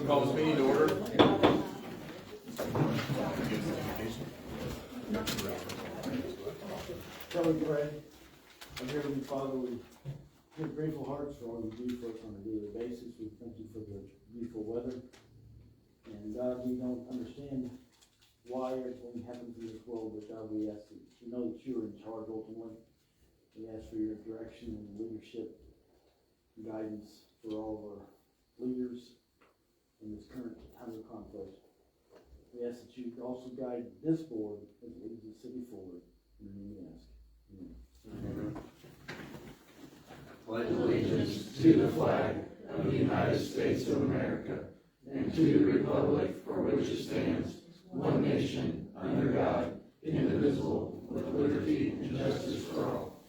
Call this meeting to order. Shall we pray? Our Heavenly Father, we give grateful hearts for all you do for us on a daily basis. We thank you for the beautiful weather. And God, we don't understand why everything happens in this world, but God, we ask that you know that you are in charge ultimately. We ask for your direction and leadership, guidance for all of our leaders in this current time of conflict. We ask that you also guide this board as it leads the city forward. In your name we ask. Amen. Pledge allegiance to the flag of the United States of America and to the republic for which it stands, one nation, under God, indivisible, with liberty and justice for all.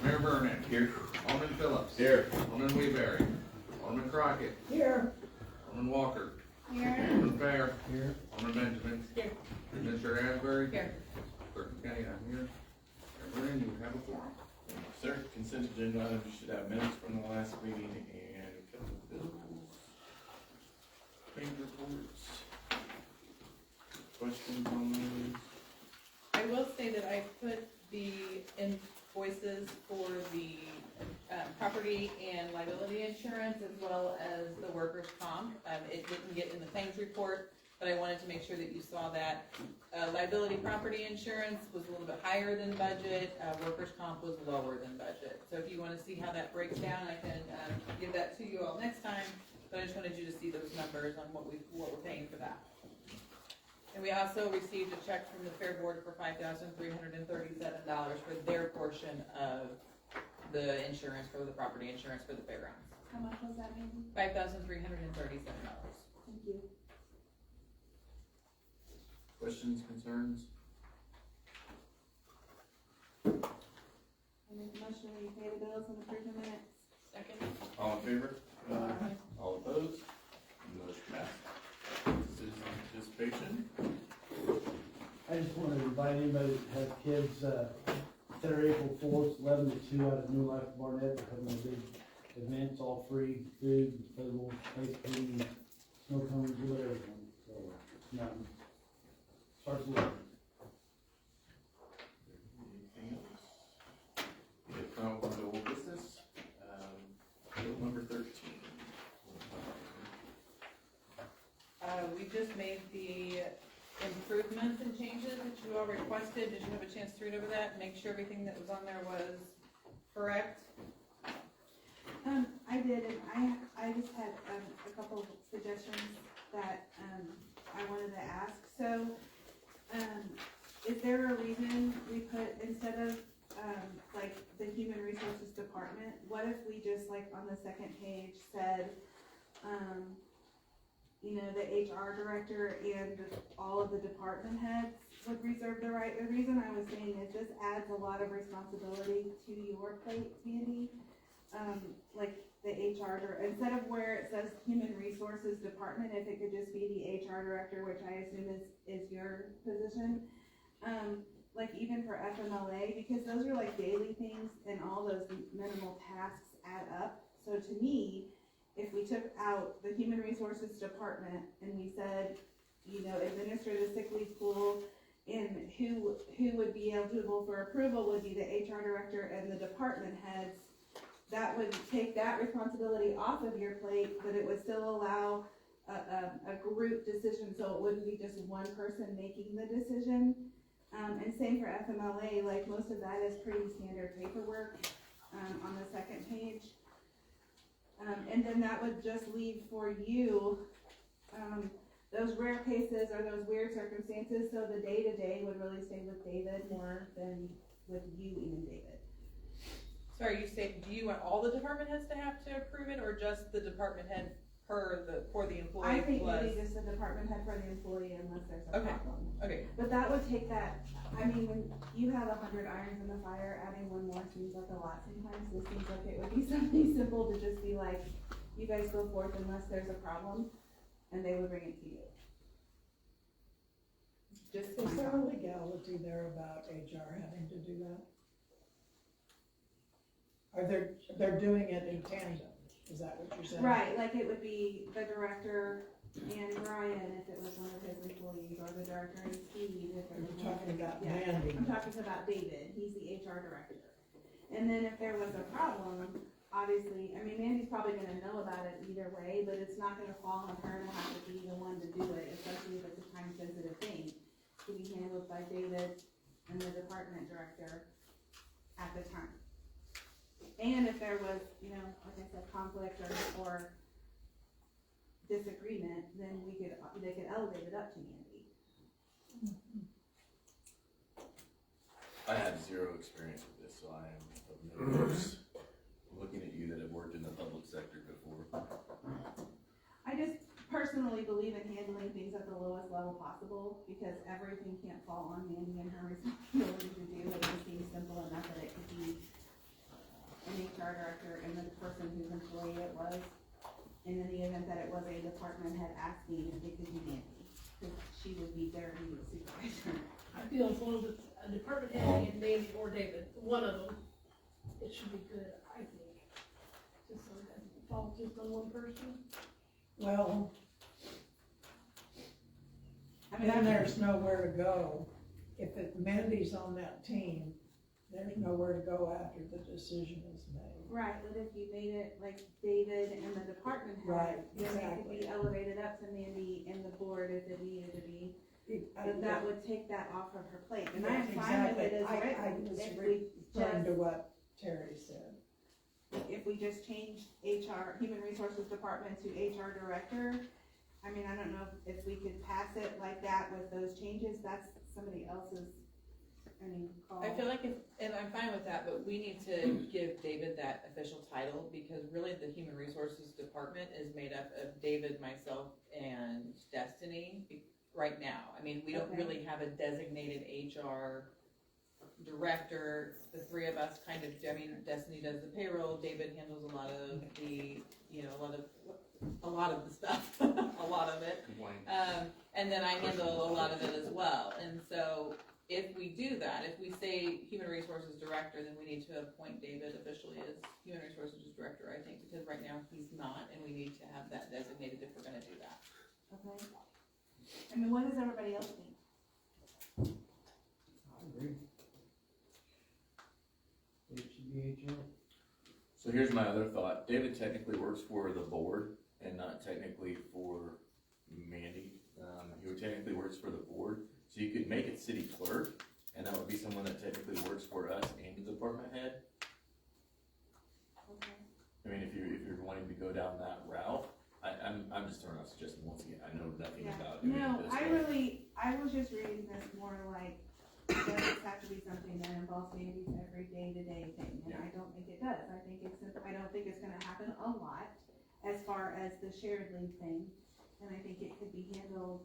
Mayor Burnett. Here. Alderman Phillips. Here. Alderman Weavery. Alderman Crockett. Here. Alderman Walker. Here. Alderman Fair. Here. Alderman Benjamin. Here. Administrator Asbury. Here. Clerk McKinney, I'm here. Everyone, you have a forum. Sir, consent agenda items, you should have minutes from the last meeting and a couple of bills. Bank reports. Questions on those? I will say that I put the invoices for the property and liability insurance as well as the workers' comp. It didn't get in the claims report, but I wanted to make sure that you saw that. Liability property insurance was a little bit higher than budget, workers' comp was lower than budget. So if you wanna see how that breaks down, I can give that to you all next time, but I just wanted you to see those numbers on what we're paying for that. And we also received a check from the Fair Board for $5,337 for their portion of the insurance, for the property insurance for the fairgrounds. How much was that, maybe? $5,337. Thank you. Questions, concerns? I make a motion that you pay the bills and approve the minutes. Second. All in favor? All opposed? Motion passed. Citizen participation. I just want to invite anybody that has kids, Saturday, April 4th, 11 to 2 out of New Life Barnett. We're having a big event, it's all free, food, inflatable, face painting, snow cones, we'll do everything. So, nothing. Starts with Anything else? If not, we'll go to old business. Bill number 13. We just made the improvements and changes that you all requested. Did you have a chance to read over that? Make sure everything that was on there was correct? I did, and I just had, a couple of suggestions that, I wanted to ask. So, is there a reason we put, instead of, like, the Human Resources Department, what if we just, like, on the second page said, you know, the HR director and all of the department heads would reserve the right. The reason I was saying is this adds a lot of responsibility to your plate, Sandy. Like the HR, instead of where it says Human Resources Department, if it could just be the HR director, which I assume is your position. Like even for FMLA, because those are like daily things and all those minimal tasks add up. So to me, if we took out the Human Resources Department and we said, you know, administer the sick leave pool, and who would be eligible for approval would be the HR director and the department heads, that would take that responsibility off of your plate, but it would still allow a group decision, so it wouldn't be just one person making the decision. And same for FMLA, like most of that is pretty standard paperwork on the second page. And then that would just leave for you those rare cases or those weird circumstances, so the day-to-day would really stay with David more than with you and David. So are you saying, do you want all the department heads to have to approve it, or just the department head for the employee? I think plus? maybe just the department head for the employee unless there's a Okay. problem. Okay, But that would take that, I mean, when you have 100 irons in the fire, adding one more seems like a lot sometimes. This seems like it would be something simple to just be like, you guys go forth unless there's a problem, and they would bring it to you. Just Is there a legality there about HR having to do that? Or they're doing it in tandem? Is that what you're saying? Right, like it would be the director and Brian if it was one of his employees, or the director and Steve if it was You're talking about Yeah, Mandy. I'm talking about David, he's the HR director. And then if there was a problem, obviously, I mean, Mandy's probably gonna know about it either way, but it's not gonna fall on her to have to be the one to do it, especially if it's a time sensitive thing. To be handled by David and the department director at the time. And if there was, you know, like I said, conflict or disagreement, then they could elevate it up to Mandy. I have zero experience with this, so I am of no use. Looking at you that have worked in the public sector before. I just personally believe in handling things at the lowest level possible, because everything can't fall on Mandy and her responsibility to do. It just seems simple enough that it could be an HR director and the person whose employee it was. And in the event that it was a department head asking, it could be Mandy, because she would be their immediate supervisor. I feel as long as it's a department head and Mandy or David, one of them, it should be good, I think. Just so it doesn't fall just on one person. Well, I mean, then there's nowhere to go. If Mandy's on that team, there's nowhere to go after the decision is made. right, but if you made it like David and the department head, Right, then it could exactly. be elevated up to Mandy and the board if it needed to be. But that would take that off of her plate, and I'm fine with it as I written, was if we referring to just, what Terry said. if we just change HR, Human Resources Department to HR Director. I mean, I don't know if we could pass it like that with those changes, that's somebody else's, call. I feel like and I'm fine with that, but we need to give David that official title, because really the Human Resources Department is made up of David, myself, and Destiny right now. I mean, we don't Okay. really have a designated HR director. The three of us kind of, I mean, Destiny does the payroll, David handles a lot of the, you know, a lot of the stuff, a lot of it. And then I handle a lot of it as well. And so if we do that, if we say Human Resources Director, then we need to appoint David officially as Human Resources Director, I think, because right now he's not, and we need to have that designated if we're gonna do that. Okay. I mean, what does everybody else think? I agree. It should be HR. So here's my other thought. David technically works for the board and not technically for Mandy. He technically works for the board, so you could make it city clerk, and that would be someone that technically works for us and the department head. Okay. I mean, if you're wanting to go down that route, I'm just throwing out suggestions once again. I know nothing Yeah. about doing No, it this way. I was just reading this more like, does it have to be something that involves Mandy's every day-to-day thing? And I don't think it does. I don't think it's gonna happen a lot as far as the shared leave thing. And I think it could be handled,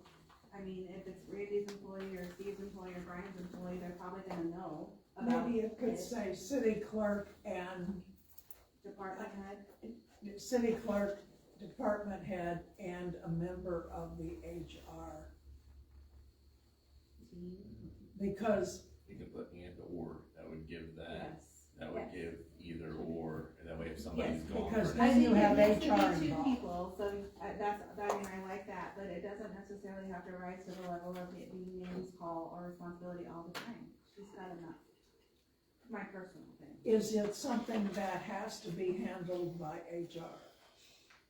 I mean, if it's Randy's employee or Steve's employee or Brian's employee, they're probably gonna know about Maybe it could it. say city clerk and, Department head. city clerk, department head, and a member of the HR. team. Because, You can put and or, that would give that, Yes. that would Yes. give either or, and that way if somebody's gone. because for- then you have I think it HR needs to be two involved. people, so I mean, I like that, but it doesn't necessarily have to rise to the level of it being Mandy's call or responsibility all the time. She's got enough. My personal thing. Is it something that has to be handled by HR?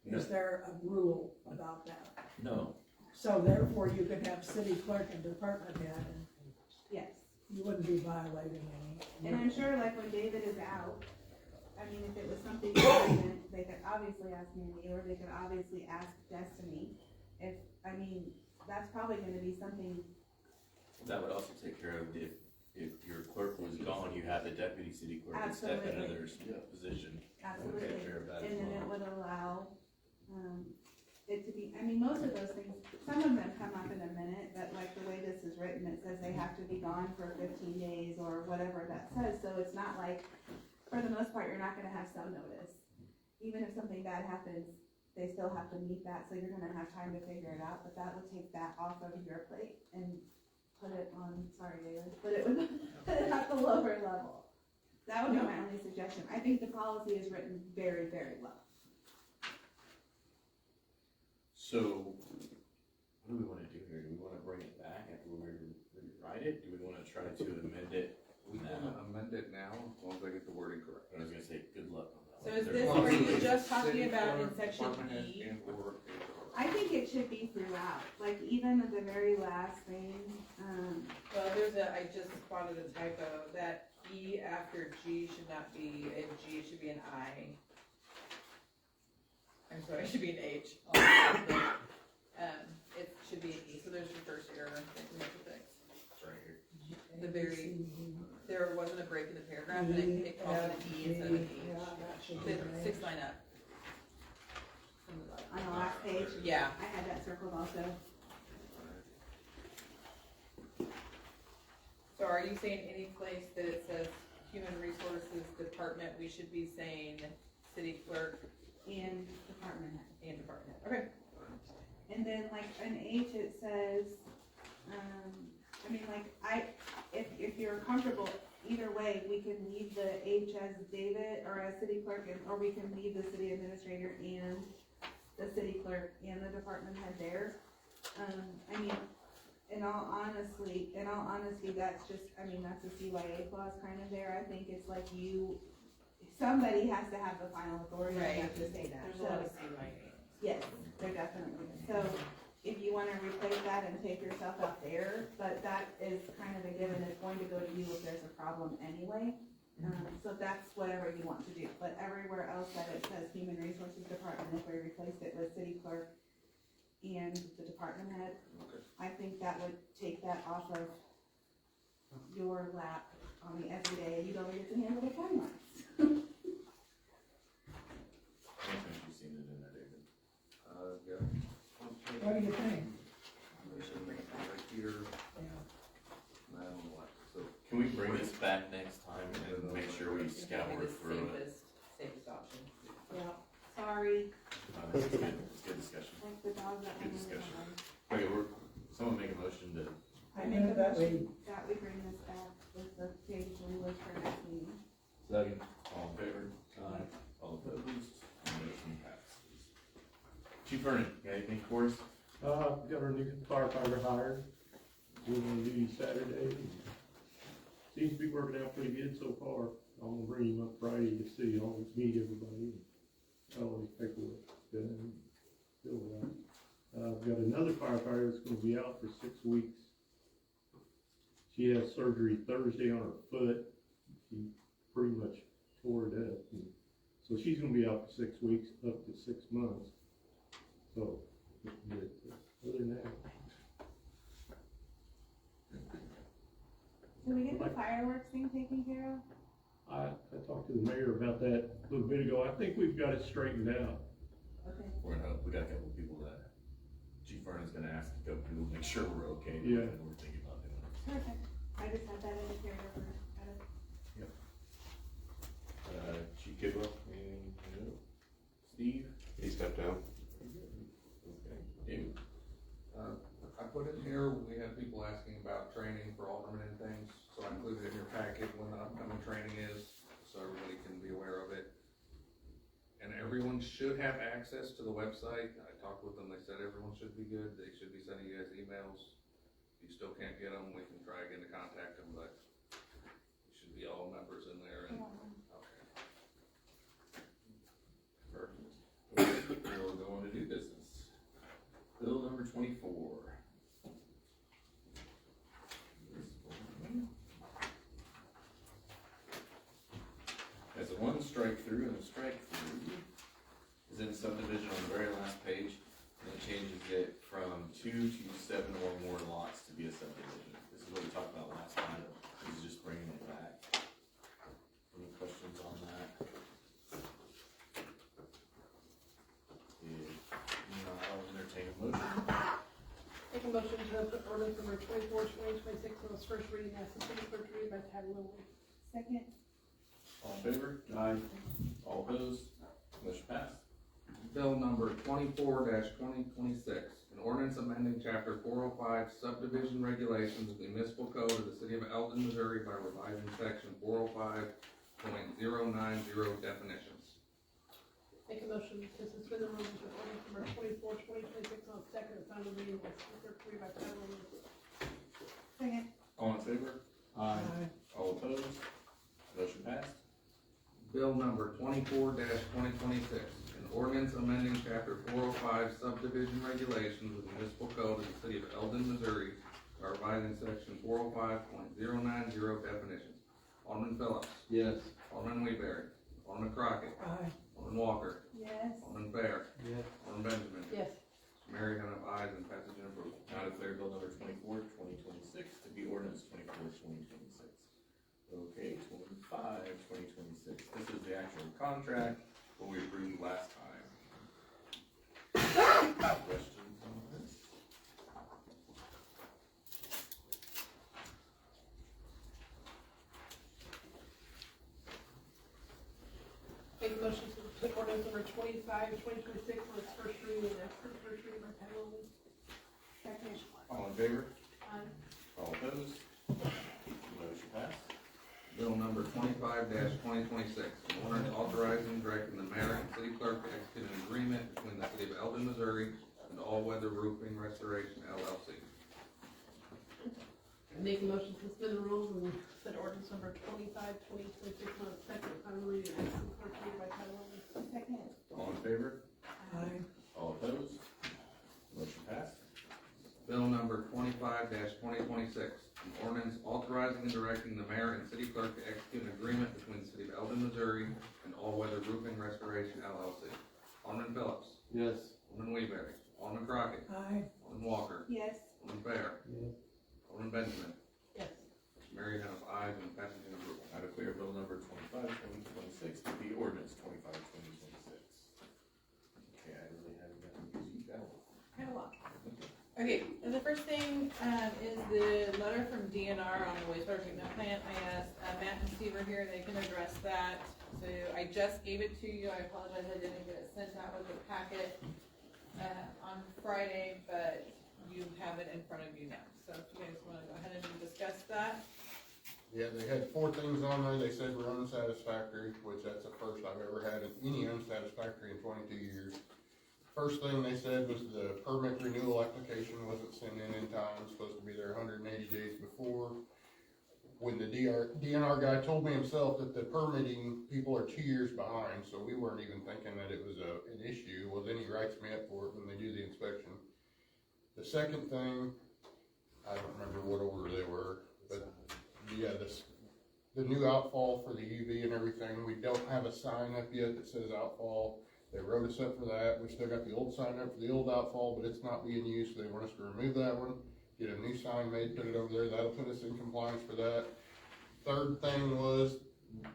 Is there a rule about that? No, So therefore, you could have city clerk and department head, and Yes, you wouldn't be violating any. and I'm sure like when David is out, I mean, if it was something urgent, they could obviously ask Mandy, or they could obviously ask Destiny. That's probably gonna be something, that would also take care of if your clerk was gone, you have the deputy city clerk to step into their position. That would take absolutely, care of that as and then it well. would allow, it to be, I mean, most of those things, some of them come up in a minute, but like the way this is written, it says they have to be gone for 15 days or whatever that says, so it's not like, for the most part, you're not gonna have some notice. Even if something bad happens, they still have to meet that, so you're gonna have time to figure it out, but that would take that off of your plate and put it on, sorry David, but it would put it at the lower level. That would be my only suggestion. I think the policy is written very, very well. So, what do we wanna do here? Do we wanna bring it back after we rewrite it? Do we wanna try to amend it? We can amend it now, as long as I get the wording correct. I was gonna say, good luck on that. So one. is There's this lots where of you ways. just talking City about in clerk, section department head, E? and/or I think it should be throughout, like even at the very last thing, Well, I just spotted a typo, that E after G should not be a G, it should be an I. I'm sorry, it should be an H. It should be an E, so there's your first error that we have to fix. It's right here. The very, there wasn't a break in the paragraph, and it called it an E instead of an Yeah, H. that should The be right. sixth line up. From the bottom. on the last page, Yeah, I had that circled also. so are you saying any place that it says human resources department, we should be saying city clerk And department head. and department? Okay. And then like an H, it says, I mean, like, if you're comfortable, either way, we can leave the H as David, or as city clerk, or we can leave the city administrator and the city clerk and the department head there. I mean, in all honesty, that's just, I mean, that's a CYA clause kind of there. I think it's like somebody has to have the final authority, I have to say that. There's a lot of CYA. Yes, there definitely is. So if you wanna replace that and take yourself out there, but that is kind of a given, it's going to go to you if there's a problem anyway. So that's whatever you want to do, but everywhere else that it says human resources department, if we replaced it with city clerk and the department head, I think that would take that off of your lap on the everyday, and you don't get to handle the timelines. I don't think you've seen it in there, David. yeah. What do you think? Right here, Yeah. I don't know what, so. Can we bring this back next time and make sure we It's gonna scour be the through it? safest option. Yeah. Sorry, This is good, it's good discussion. like the dog that Good went in the discussion. barn. Okay, someone make a motion to, I make a move that motion that we bring this back with the page we looked for next meeting. second, all in favor? Aye. All opposed? Motion passes. Chief Vernon, got anything for us? Got our new firefighter hired, doing duty Saturday. Seems to be working out pretty good so far. I'm gonna bring him up Friday to see, I'll meet everybody. All his paperwork done, filled out. I've got another firefighter that's gonna be out for 6 weeks. She has surgery Thursday on her foot. She pretty much tore it up. So she's gonna be out for 6 weeks, up to 6 months. So, but other than that, Did we get the fireworks thing taken care of? I talked to the mayor about that a little bit ago. I think we've got it straightened out. Okay. We're gonna hope, we got a couple of people that Chief Vernon's gonna ask a couple people to make sure we're okay. with Yeah. it, and we're thinking about doing it. Perfect. I just had that in the carryover. Chief Kidwell, anything, no? Steve? He stepped down. Okay. David? I put in here, we had people asking about training for aldermen and things, so I included in your packet when the upcoming training is, so everybody can be aware of it. And everyone should have access to the website. I talked with them, they said everyone should be good, they should be sending you guys emails. If you still can't get them, we can try again to contact them, but you should be all members in there and, okay. Perfect. We'll go on to new business. Bill number 24. As a one strike through, and a strike through is in subdivision on the very last page, and it changes it from 2 to 7 or more lots to be a subdivision. This is what we talked about last time. This is just bringing it back. Any questions on that? If not, I'll entertain a motion. Make a motion to put ordinance number 24/2026 on its first reading as the city clerk read by title only. Second. All in favor? Aye. All opposed? Motion passed. Bill number 24-2026, an ordinance amending chapter 405 subdivision regulations of the municipal code of the city of Elton, Missouri by revising section 405.090 definitions. Make a motion to suspend the rules for ordinance number 24/2026 final reading by first reading by title only. Second. All in favor? Aye. All opposed? Motion passed. Bill number 24-2026, an ordinance amending chapter 405 subdivision regulations of the municipal code of the city of Eldon, Missouri, by revising section 405.090 definitions. Alderman Phillips. Yes. Alderman Weaver. Alderman Crockett. Aye. Alderman Walker. Yes. Alderman Fair. Yes. Alderman Benjamin. Yes. Mary Helen ayes and passage and approval. Now declare bill number 24-2026 to be ordinance 24-2026. Okay, 25-2026. This is the actual contract, what we approved last time. Questions on this? Make a motion to put ordinance number 25, 2026 on its first reading and after first reading by title only. Second. All in favor? Aye. All opposed? Motion passed. Bill number 25-2026, an ordinance authorizing and directing the mayor and city clerk to execute an agreement between the city of Eldon, Missouri and All Weather Roofing Restoration LLC. Make a motion to suspend the rules and set ordinance number 25, 2026 on its second and final reading and after first reading by title only. Second. All in favor? Aye. All opposed? Motion passed. Bill number 25-2026, an ordinance authorizing and directing the mayor and city clerk to execute an agreement between the city of Eldon, Missouri and All Weather Roofing Restoration LLC. Alderman Phillips. Yes. Alderman Weaver. Alderman Crockett. Aye. Alderman Walker. Yes. Alderman Fair. Yes. Alderman Benjamin. Yes. Mary Helen ayes and passage and approval. I declare bill number 25-2026 to be ordinance 25-2026. Okay, I really haven't gotten to use that one. Kind of a lot. Okay, and the first thing, is the letter from DNR on the wastewater treatment plant. I asked, Matt and Steve are here, they can address that. So I just gave it to you, I apologize, I didn't get it sent out with the packet, on Friday, but you have it in front of you now. So if you guys wanna go ahead and discuss that. Yeah, they had 4 things on there they said were unsatisfactory, which that's the first I've ever had any unsatisfactory in 22 years. First thing they said was the permit renewal application wasn't sent in time, supposed to be there 180 days before. When the DNR guy told me himself that the permitting people are 2 years behind, so we weren't even thinking that it was an issue. Well, then he writes me up for it when they do the inspection. The second thing, I don't remember what order they were, but yeah, the new outfall for the UV and everything, we don't have a sign up yet that says outfall. They wrote us up for that. We still got the old sign up for the old outfall, but it's not being used, so they want us to remove that one, get a new sign made, put it over there. That'll put us in compliance for that. Third thing was,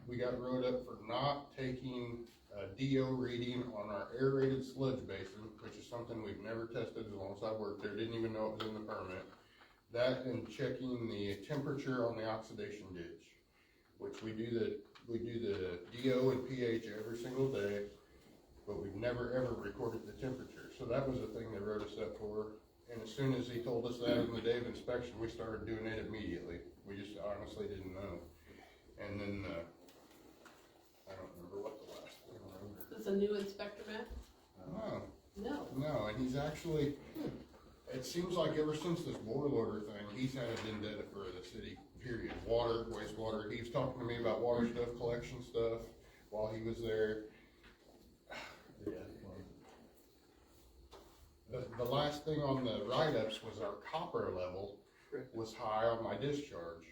we got wrote up for not taking a DO reading on our aerated sludge basin, which is something we've never tested as long as I worked there. Didn't even know it was in the permit. That and checking the temperature on the oxidation ditch, which we do the DO and pH every single day, but we've never ever recorded the temperature. So that was the thing they wrote us up for. And as soon as he told us that on the day of inspection, we started doing it immediately. We just honestly didn't know. And then, I don't remember what the last thing was. Is this a new inspector, Matt? No, No. and he's actually, it seems like ever since this boil order thing, he's had a vendetta for the city, period. Water, wastewater. He was talking to me about water stuff, collection stuff, while he was there. The last thing on the write-ups was our copper level was high on my discharge.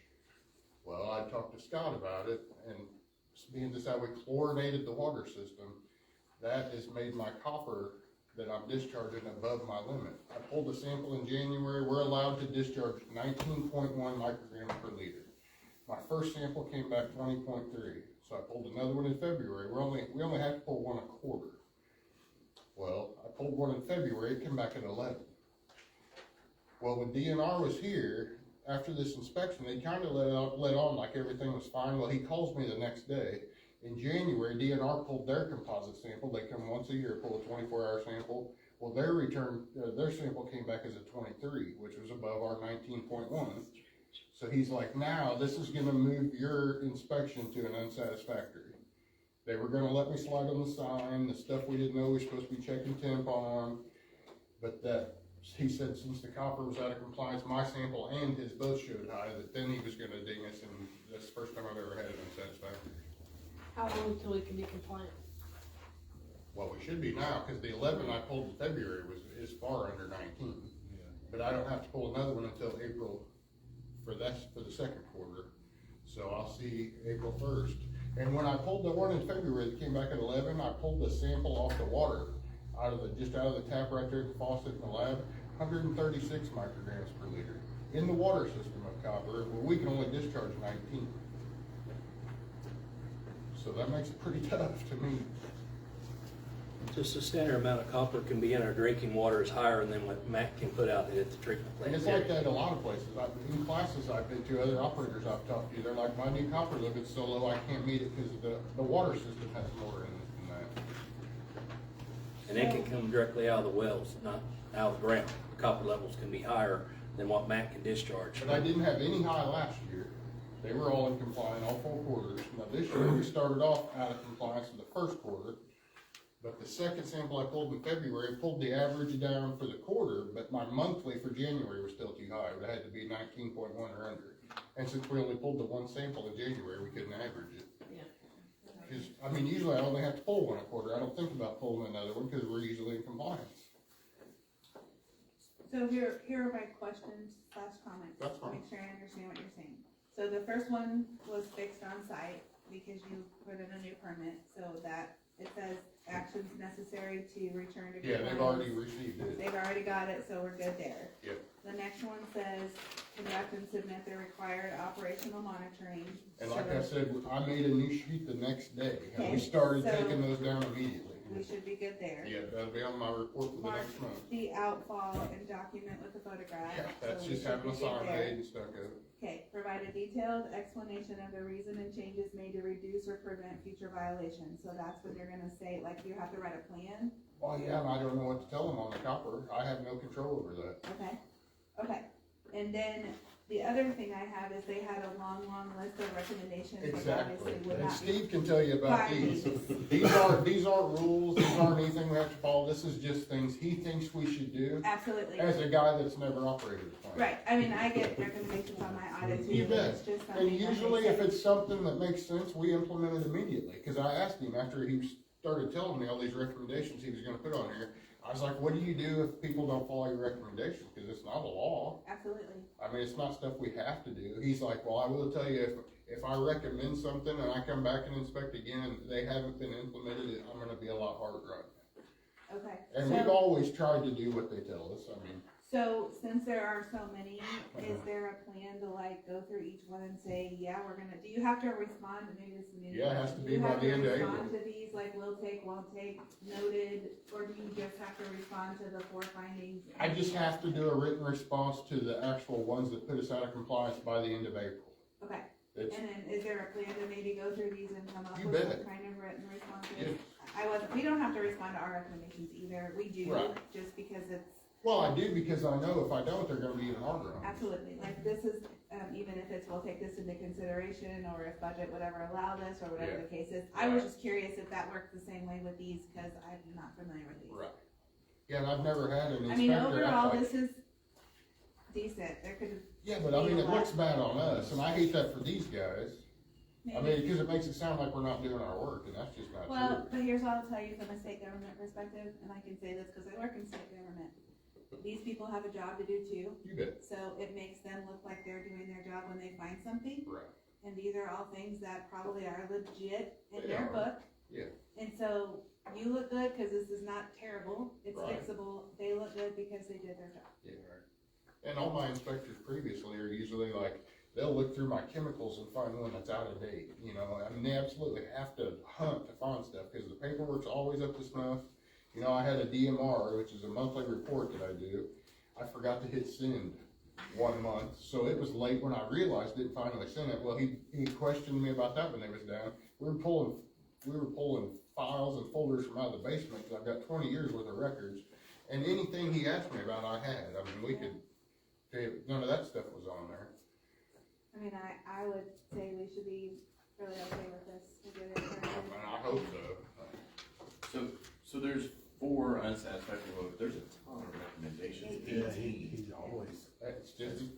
Well, I talked to Scott about it, and being this how we chlorinated the water system, that has made my copper that I'm discharging above my limit. I pulled a sample in January. We're allowed to discharge 19.1 micrograms per liter. My first sample came back 20.3, so I pulled another one in February. We only have to pull one a quarter. Well, I pulled one in February, it came back at 11. Well, when DNR was here, after this inspection, they kind of let on like everything was fine. Well, he calls me the next day. In January, DNR pulled their composite sample. They come once a year, pull a 24-hour sample. Well, their sample came back as a 23, which was above our 19.1. So he's like, now this is gonna move your inspection to an unsatisfactory. They were gonna let me slide on the sign, the stuff we didn't know we were supposed to be checking temp on, but that he said since the copper was out of compliance, my sample and his both showed high, that then he was gonna ding us, and that's the first time I've ever had it unsatisfactory. How long until we can be compliant? Well, we should be now, cause the 11 I pulled in February is far under 19. But I don't have to pull another one until April for the second quarter. So I'll see April 1st. And when I pulled the one in February that came back at 11, I pulled the sample off the water, just out of the tap right there at the faucet in the lab, 136 micrograms per liter in the water system of copper, where we can only discharge 19. So that makes it pretty tough to me. Just the standard amount of copper can be in our drinking water is higher than what Matt can put out at the treatment And plant. it's like that in a lot of places. In classes I've been to, other operators I've talked to, they're like, my new copper limit's so low, I can't meet it because the water system has more in it than that. And it can come directly out of the wells, not out of the ground. The copper levels can be higher than what Matt can discharge. But I didn't have any high last year. They were all in compliance, all 4 quarters. Now this year, we started off out of compliance in the first quarter. But the second sample I pulled in February pulled the average down for the quarter, but my monthly for January was still too high. It had to be 19.1 or under. And since we only pulled the one sample in January, we couldn't average it. Yeah. Because, I mean, usually I only have to pull one a quarter. I don't think about pulling another one because we're usually in compliance. So here are my questions / comments. That's fine. Make sure I understand what you're saying. So the first one was fixed on site because you put in a new permit, so that it says actions necessary to return to Yeah, they've already received it. They've already got it, so we're good there. Yep. The next one says conduct and submit the required operational monitoring. And like I said, I made a new sheet the next day, and we Okay, started so- taking those down immediately. We should be good there. Yeah, that'll be on my report for the Mark next month. the outfall and document with the photograph. Yeah, that's so we just should having a be good sign there. made and stuck up. Okay, provide a detailed explanation of the reason and changes made to reduce or prevent future violations. So that's when you're gonna say, like, you have to write a plan. Well, yeah, and I don't know what to tell them on the copper. I have no control over that. Okay. And then the other thing I have is they had a long list of recommendations, which Exactly. obviously would And not be. Steve can tell you about these. These aren't rules, these aren't anything we have to follow. This is just things he thinks we should do Absolutely. as a guy that's never operated a plant. Right, I mean, I get recommendations on my audit too. You bet. It's just And something that usually they if say. it's something that makes sense, we implement it immediately. Cause I asked him after he started telling me all these recommendations he was gonna put on here. I was like, what do you do if people don't follow your recommendations? Cause it's not a law. Absolutely. I mean, it's not stuff we have to do. He's like, well, I will tell you, if I recommend something and I come back and inspect again and they haven't been implemented, I'm gonna be a lot harder on it. Okay. And we've always tried to do what they tell us. I mean, So since there are so many, is there a plan to like go through each one and say, yeah, we're gonna, do you have to respond to maybe this is a new? Yeah, it has to Do be you by have the to end of respond April. to these, like will take, won't take, noted, or do you just have to respond to the 4 findings? I just have to do a written response to the actual ones that put us out of compliance by the end of April. Okay, It's, and then is there a plan to maybe go through these and come up You with bet. some kind of written responses? Yeah. We don't have to respond to our recommendations either, we do, Right. just because it's, well, I do because I know if I don't, they're gonna be even harder on us. absolutely, like this is, even if it's, we'll take this into consideration, or if budget would ever allow this, or whatever Yeah. the case is. I was just curious if that works the same way with these, cause I'm not familiar with these. Right. Yeah, and I've never had an I mean, inspector overall, act like. this is decent, there could Yeah, but I mean, it looks bad on us, and I hate that for these guys. I mean, because it makes it sound like we're not doing our work, and that's just not Well, true. but here's what I'll tell you from a state government perspective, and I can say this because I work in state government. These people have a job to do too, You bet. so it makes them look like they're doing their job when they find something. Right. And these are all things that probably are legit in They their are. book. Yeah. And so you look good because this is not terrible, it's Right. fixable, they look good because they did their job. Yeah, right. And all my inspectors previously are usually like, they'll look through my chemicals and find one that's out of date, you know, I mean, they absolutely have to hunt to find stuff, because the paperwork's always up to snuff. You know, I had a DMR, which is a monthly report that I do, I forgot to hit send one month, so it was late when I realized it and finally sent it. Well, he questioned me about that when they was down. We were pulling files and folders from out of the basement, because I've got 20 years worth of records, and anything he asked me about, I had. I mean, we could, none of that stuff was on there. I mean, I would say we should be really okay with this, to get it And started. I hope so. So there's 4 unsatisfactory votes, there's a ton of recommendations he's always. That's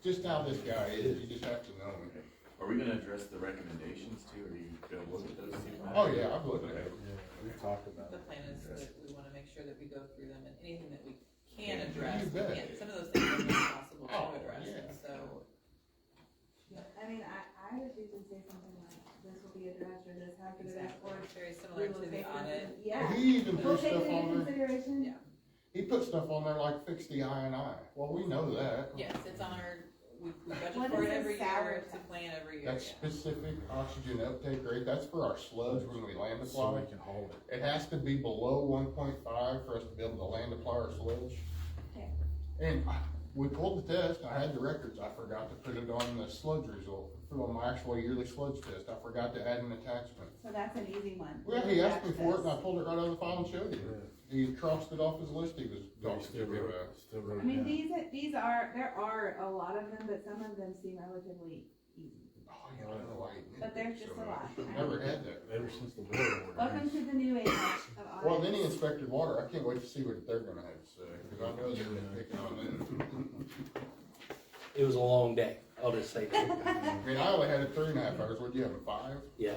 just how this guy is, you just have to know him. Are we gonna address the recommendations too, or are you gonna look at those two? Oh, yeah, I've looked at it. Yeah, we've talked about The it. plan is that we wanna make sure that we go through them, and anything that we can You address, we bet. can. Some of those things are impossible Oh, to address, yeah. and so, I mean, I would usually say something like, this will be addressed, or this has to be addressed, or it's very we similar will to the take this audit. in- Yeah, He even we'll put take stuff it into on there, consideration. Yeah. he put stuff on there like fix the I&I. Well, we know that. Yes, it's on our, we budget What for is it a every sour year, it's a tax? plan every year, That yeah. specific oxygen uptake rate, that's for our sludge when we land So apply. we can hold it. It has to be below 1.5 for us to be able to land apply our sludge. Okay. And we pulled the test, I had the records, I forgot to put it on the sludge result, on my actual yearly sludge test, I forgot to add an attachment. So that's an easy one. Well, he asked me for it and I pulled it right out of the file and showed him. He crossed it off his list he was But he talking to still me wrote, about. still wrote I mean, it these are, there are a lot of them, but some of them seem relatively easy. Oh, yeah, I know why he did But there's it just so a lot. much. Never had that. down. Ever since the war order. Welcome to the new age of audits. Well, then he inspected water, I can't wait to see what they're gonna have to say, cause I know they're gonna pick on them. It was a long day, I'll just say that. I mean, I only had it 3.5 hours, what'd you have, 5? Yeah,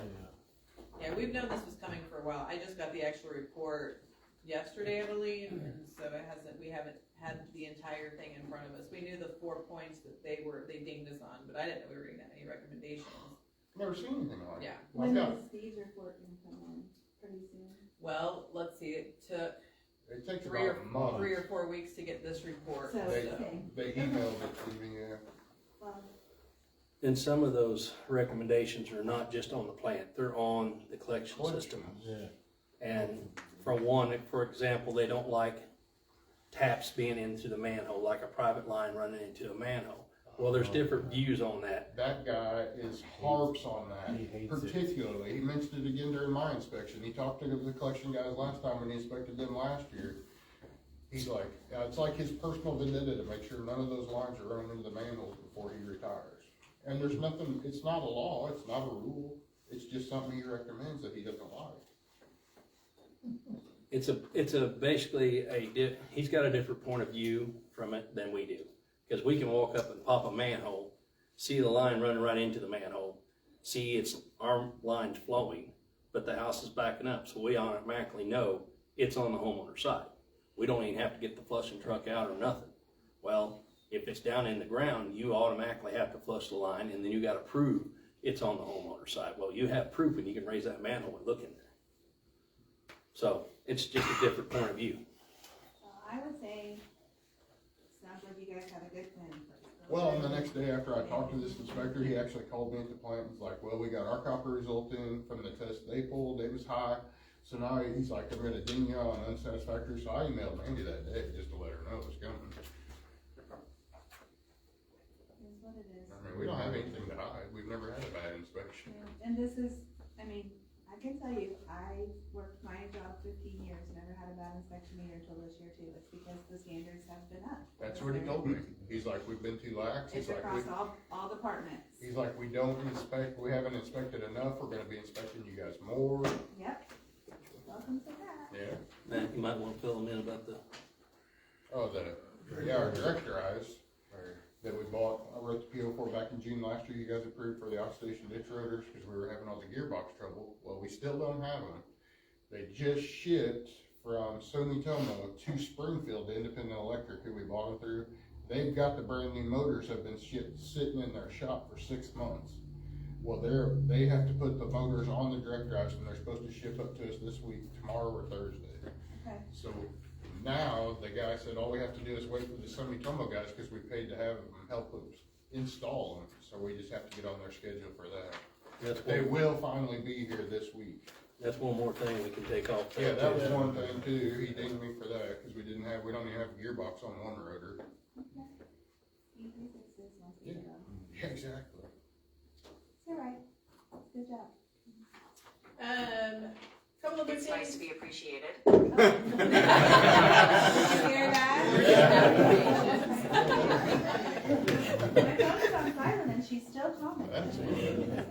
Yeah, we've known this was coming for a while, I just got the actual report yesterday, I believe, and so it hasn't, we haven't had the entire thing in front of us. We knew the 4 points that they dinged us on, but I didn't know we were gonna have any recommendations. Never seen anything like it. Yeah, When I've got, is Steve's report gonna come in? Pretty soon? well, let's see, it took it takes three about a month. 3 or 4 weeks to get this report. So, They- okay, They emailed it to me, yeah. well, and some of those recommendations are not just on the plant, they're on the collection system. Yeah. And for one, for example, they don't like taps being into the manhole, like a private line running into a manhole. Well, there's different views on that. That guy is harps on He that, hates it. particularly. He mentioned it again during my inspection. He talked to the collection guys last time when he inspected them last year. He's like, it's like his personal vendetta to make sure none of those lines are running into the manholes before he retires. And there's nothing, it's not a law, it's not a rule, it's just something he recommends that he doesn't like. It's a basically he's got a different point of view from it than we do. Because we can walk up and pop a manhole, see the line running right into the manhole, see our line's flowing, but the house is backing up, so we automatically know it's on the homeowner's side. We don't even have to get the flushing truck out or nothing. Well, if it's down in the ground, you automatically have to flush the line, and then you gotta prove it's on the homeowner's side. Well, you have proof and you can raise that manhole and look in there. So, it's just a different point of view. so I would say, sounds like you guys have a good plan in place. Well, and the next day after I talked to this inspector, he actually called me at the plant and was like, well, we got our copper result in from the test they pulled, it was high. So now he's like, I'm gonna ding you on unsatisfactory, so I emailed Mandy that day just to let her know it was coming. Is what it is. I mean, we don't have anything to hide, we've never had a bad inspection. Yeah, and this is, I mean, I can tell you, I worked my job 15 years, never had a bad inspection either until this year too. It's because the standards have been up. That's what he told me. He's like, we've been too lax. It's He's like, across all departments. he's like, we don't inspect, we haven't inspected enough, we're gonna be inspecting you guys more. Yep. Welcome to that. Yeah. Matt, you might wanna fill them in about the, Oh, our director eyes that we bought, I wrote the PO for back in June last year, you guys approved for the off-station ditch rotors, cause we were having all the gearbox trouble. Well, we still don't have them. They just shipped from Sumitomo to Springfield to Independent Electric, who we bought them through. They've got the brand new motors have been shipped, sitting in their shop for 6 months. Well, they have to put the motors on the direct drives and they're supposed to ship up to us this week, tomorrow or Thursday. Okay. So now the guy said, all we have to do is wait for the Sumitomo guys, cause we paid to have them help us install them. So we just have to get on their schedule for that. that's They one, will finally be here this week. that's one more thing we can take off. Yeah, that was one thing too, he dinged me for that, cause we don't even have a gearbox on one rotor. Okay. You can fix this once we get done. Yeah, exactly. It's all right. Good job. Couple of the It's nice things. to be appreciated. Did you hear that? My phone is on silent and she's still commenting.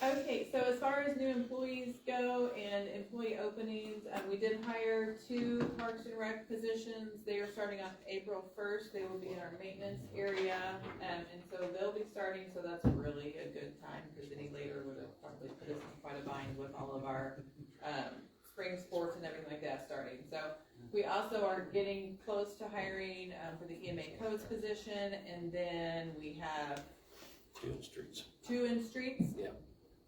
Okay, so as far as new employees go and employee openings. We did hire 2 Parks and Rec positions. They are starting on April 1st. They will be in our maintenance area. And so they'll be starting, so that's really a good time, because any later would have probably put us in quite a bind with all of our, spring sports and everything like that starting. So we also are getting close to hiring, for the EMA codes position, and then we have 2 in streets. 2 in streets,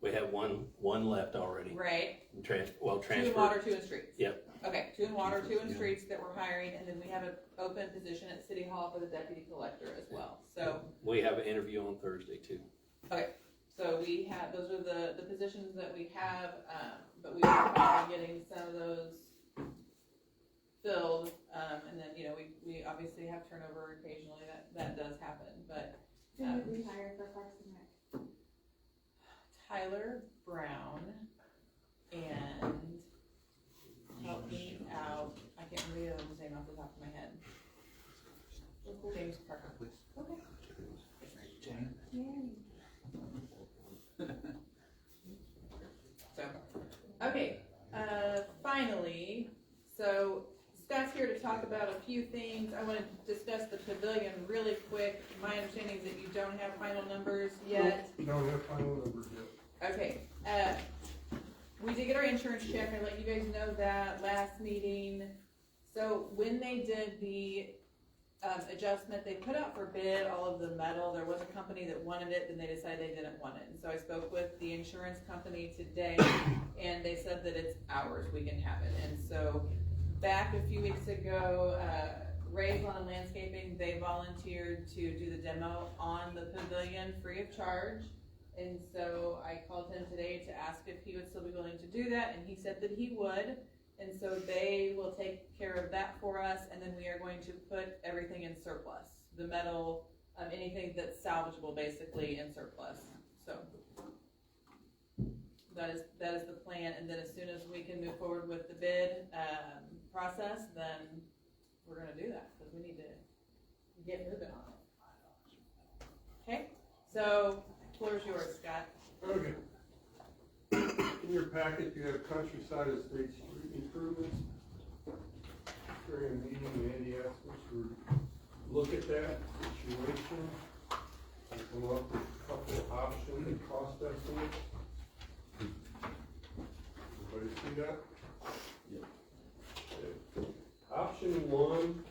We have one left already. right? 2 in Two in water, 2 in streets. Yep. Okay, 2 in water, 2 in streets that we're hiring, and then we have an open position at City Hall for the deputy collector as well. So, We have an interview on Thursday too. so we have, those are the positions that we have, but we are probably getting some of those filled, and then, we obviously have turnover occasionally, that does happen, but Who did we hire for Parks and Rec? Tyler Brown and help me out, I can't remember his name off the top of my head. James Parker. Okay. So, okay, finally, so Scott's here to talk about a few things. I want to discuss the pavilion really quick. My understanding is that you don't have final numbers yet. Don't have final numbers yet. Okay, we did get our insurance check, I let you guys know that last meeting. So when they did the, adjustment, they put out for bid all of the metal. There was a company that wanted it, then they decided they didn't want it. And so I spoke with the insurance company today, and they said that it's ours, we can have it. And so back a few weeks ago, Ray's Lawn and Landscaping, they volunteered to do the demo on the pavilion free of charge. And so I called him today to ask if he would still be willing to do that, and he said that he would. And so they will take care of that for us, and then we are going to put everything in surplus. The metal, anything that's salvageable basically in surplus. So that is the plan, and then as soon as we can move forward with the bid process, then we're gonna do that, because we need to get moving on it. Okay, so floor's yours, Scott. Okay. In your packet, you have Countryside Estates street improvements. During a meeting, Andy asked us to look at that situation and come up with a couple of options and cost estimates. Everybody see that? Yep. Okay. Option 1,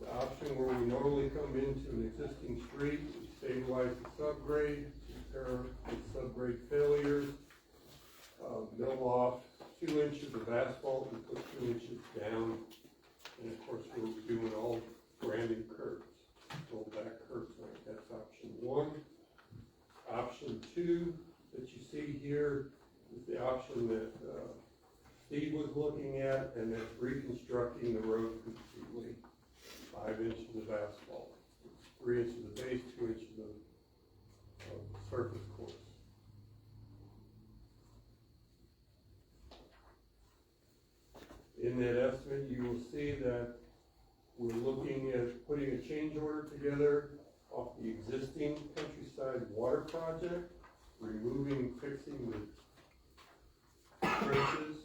the option where we normally come into an existing street, we stabilize the subgrade, repair the subgrade failures, mill off 2 inches of asphalt and put 2 inches down. And of course, we're doing all brand new curbs, roll back curbs on it. That's option 1. Option 2 that you see here is the option that Steve was looking at, and that's reconstructing the road completely. 5 inches of asphalt, 3 inches of base, 2 inches of surface course. In that estimate, you will see that we're looking at putting a change order together off the existing Countryside water project, fixing the trenches,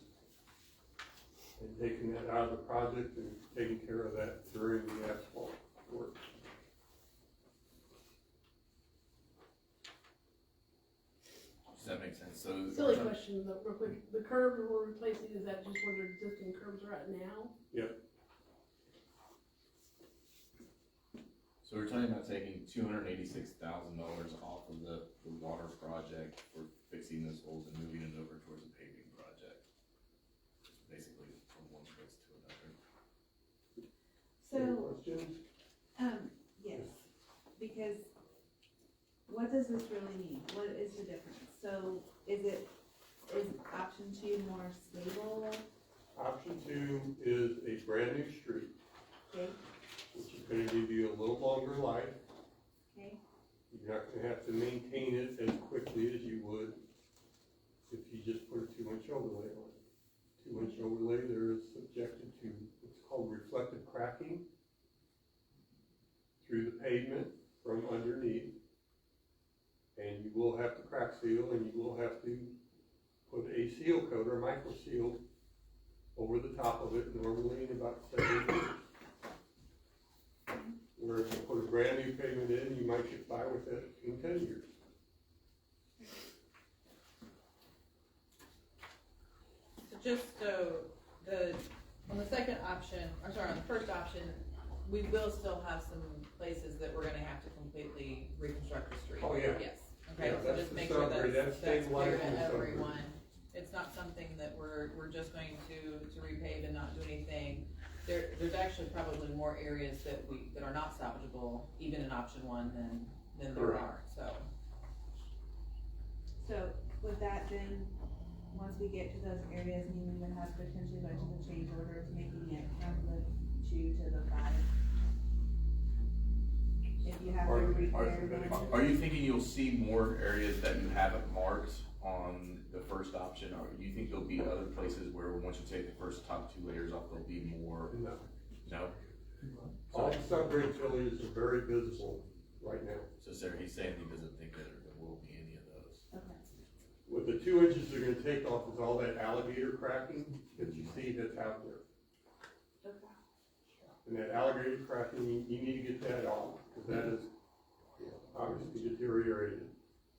and taking that out of the project and taking care of that during the asphalt work. Does that make sense? So. Silly question, but real quick, the curb we're replacing, is that just where their existing curbs are at now? So we're talking about taking $286,000 off of the water project for fixing those holes and moving it over towards a paving project. Basically from one place to another. Any So, questions? yes, because what does this really mean? What is the difference? So, is option 2 more stable? Option 2 is a brand new street, Okay, which is gonna give you a little longer life. okay, You're not gonna have to maintain it as quickly as you would if you just put a 2-inch overlay on it. 2-inch overlay there is subjected to what's called reflective cracking through the pavement from underneath. And you will have to crack seal, and you will have to put a seal coat or micro seal over the top of it, normally in about 7 years. Whereas if you put a brand new pavement in, you might get by with it in 10 years. So just so, on the second option, or sorry, on the first option, we will still have some places that we're gonna have to completely reconstruct the street. Oh, yeah. Yes, okay, Yeah, so that's just the make sure subgrade, that's that's clear stabilizing the to subgrade. everyone. It's not something that we're just going to repave and not do anything. There's actually probably more areas that are not salvageable, even in option one, than there Correct. are, so. So with that then, once we get to those areas, and we would have potentially budgeted change orders, making it from the 2 to the 5. If you have to repair one. Are you thinking you'll see more areas that you haven't marked on the first option, or do you think there'll be other places where once you take the first top 2 layers off, there'll be more? No. No? All the subgrade failures are very visible right now. So Sarah, he's saying he doesn't think that there will be any of those. Okay. What the 2 inches they're gonna take off is all that alligator cracking that you see that's out there. Okay. And that alligator cracking, you need to get that off, because that is obviously deteriorated.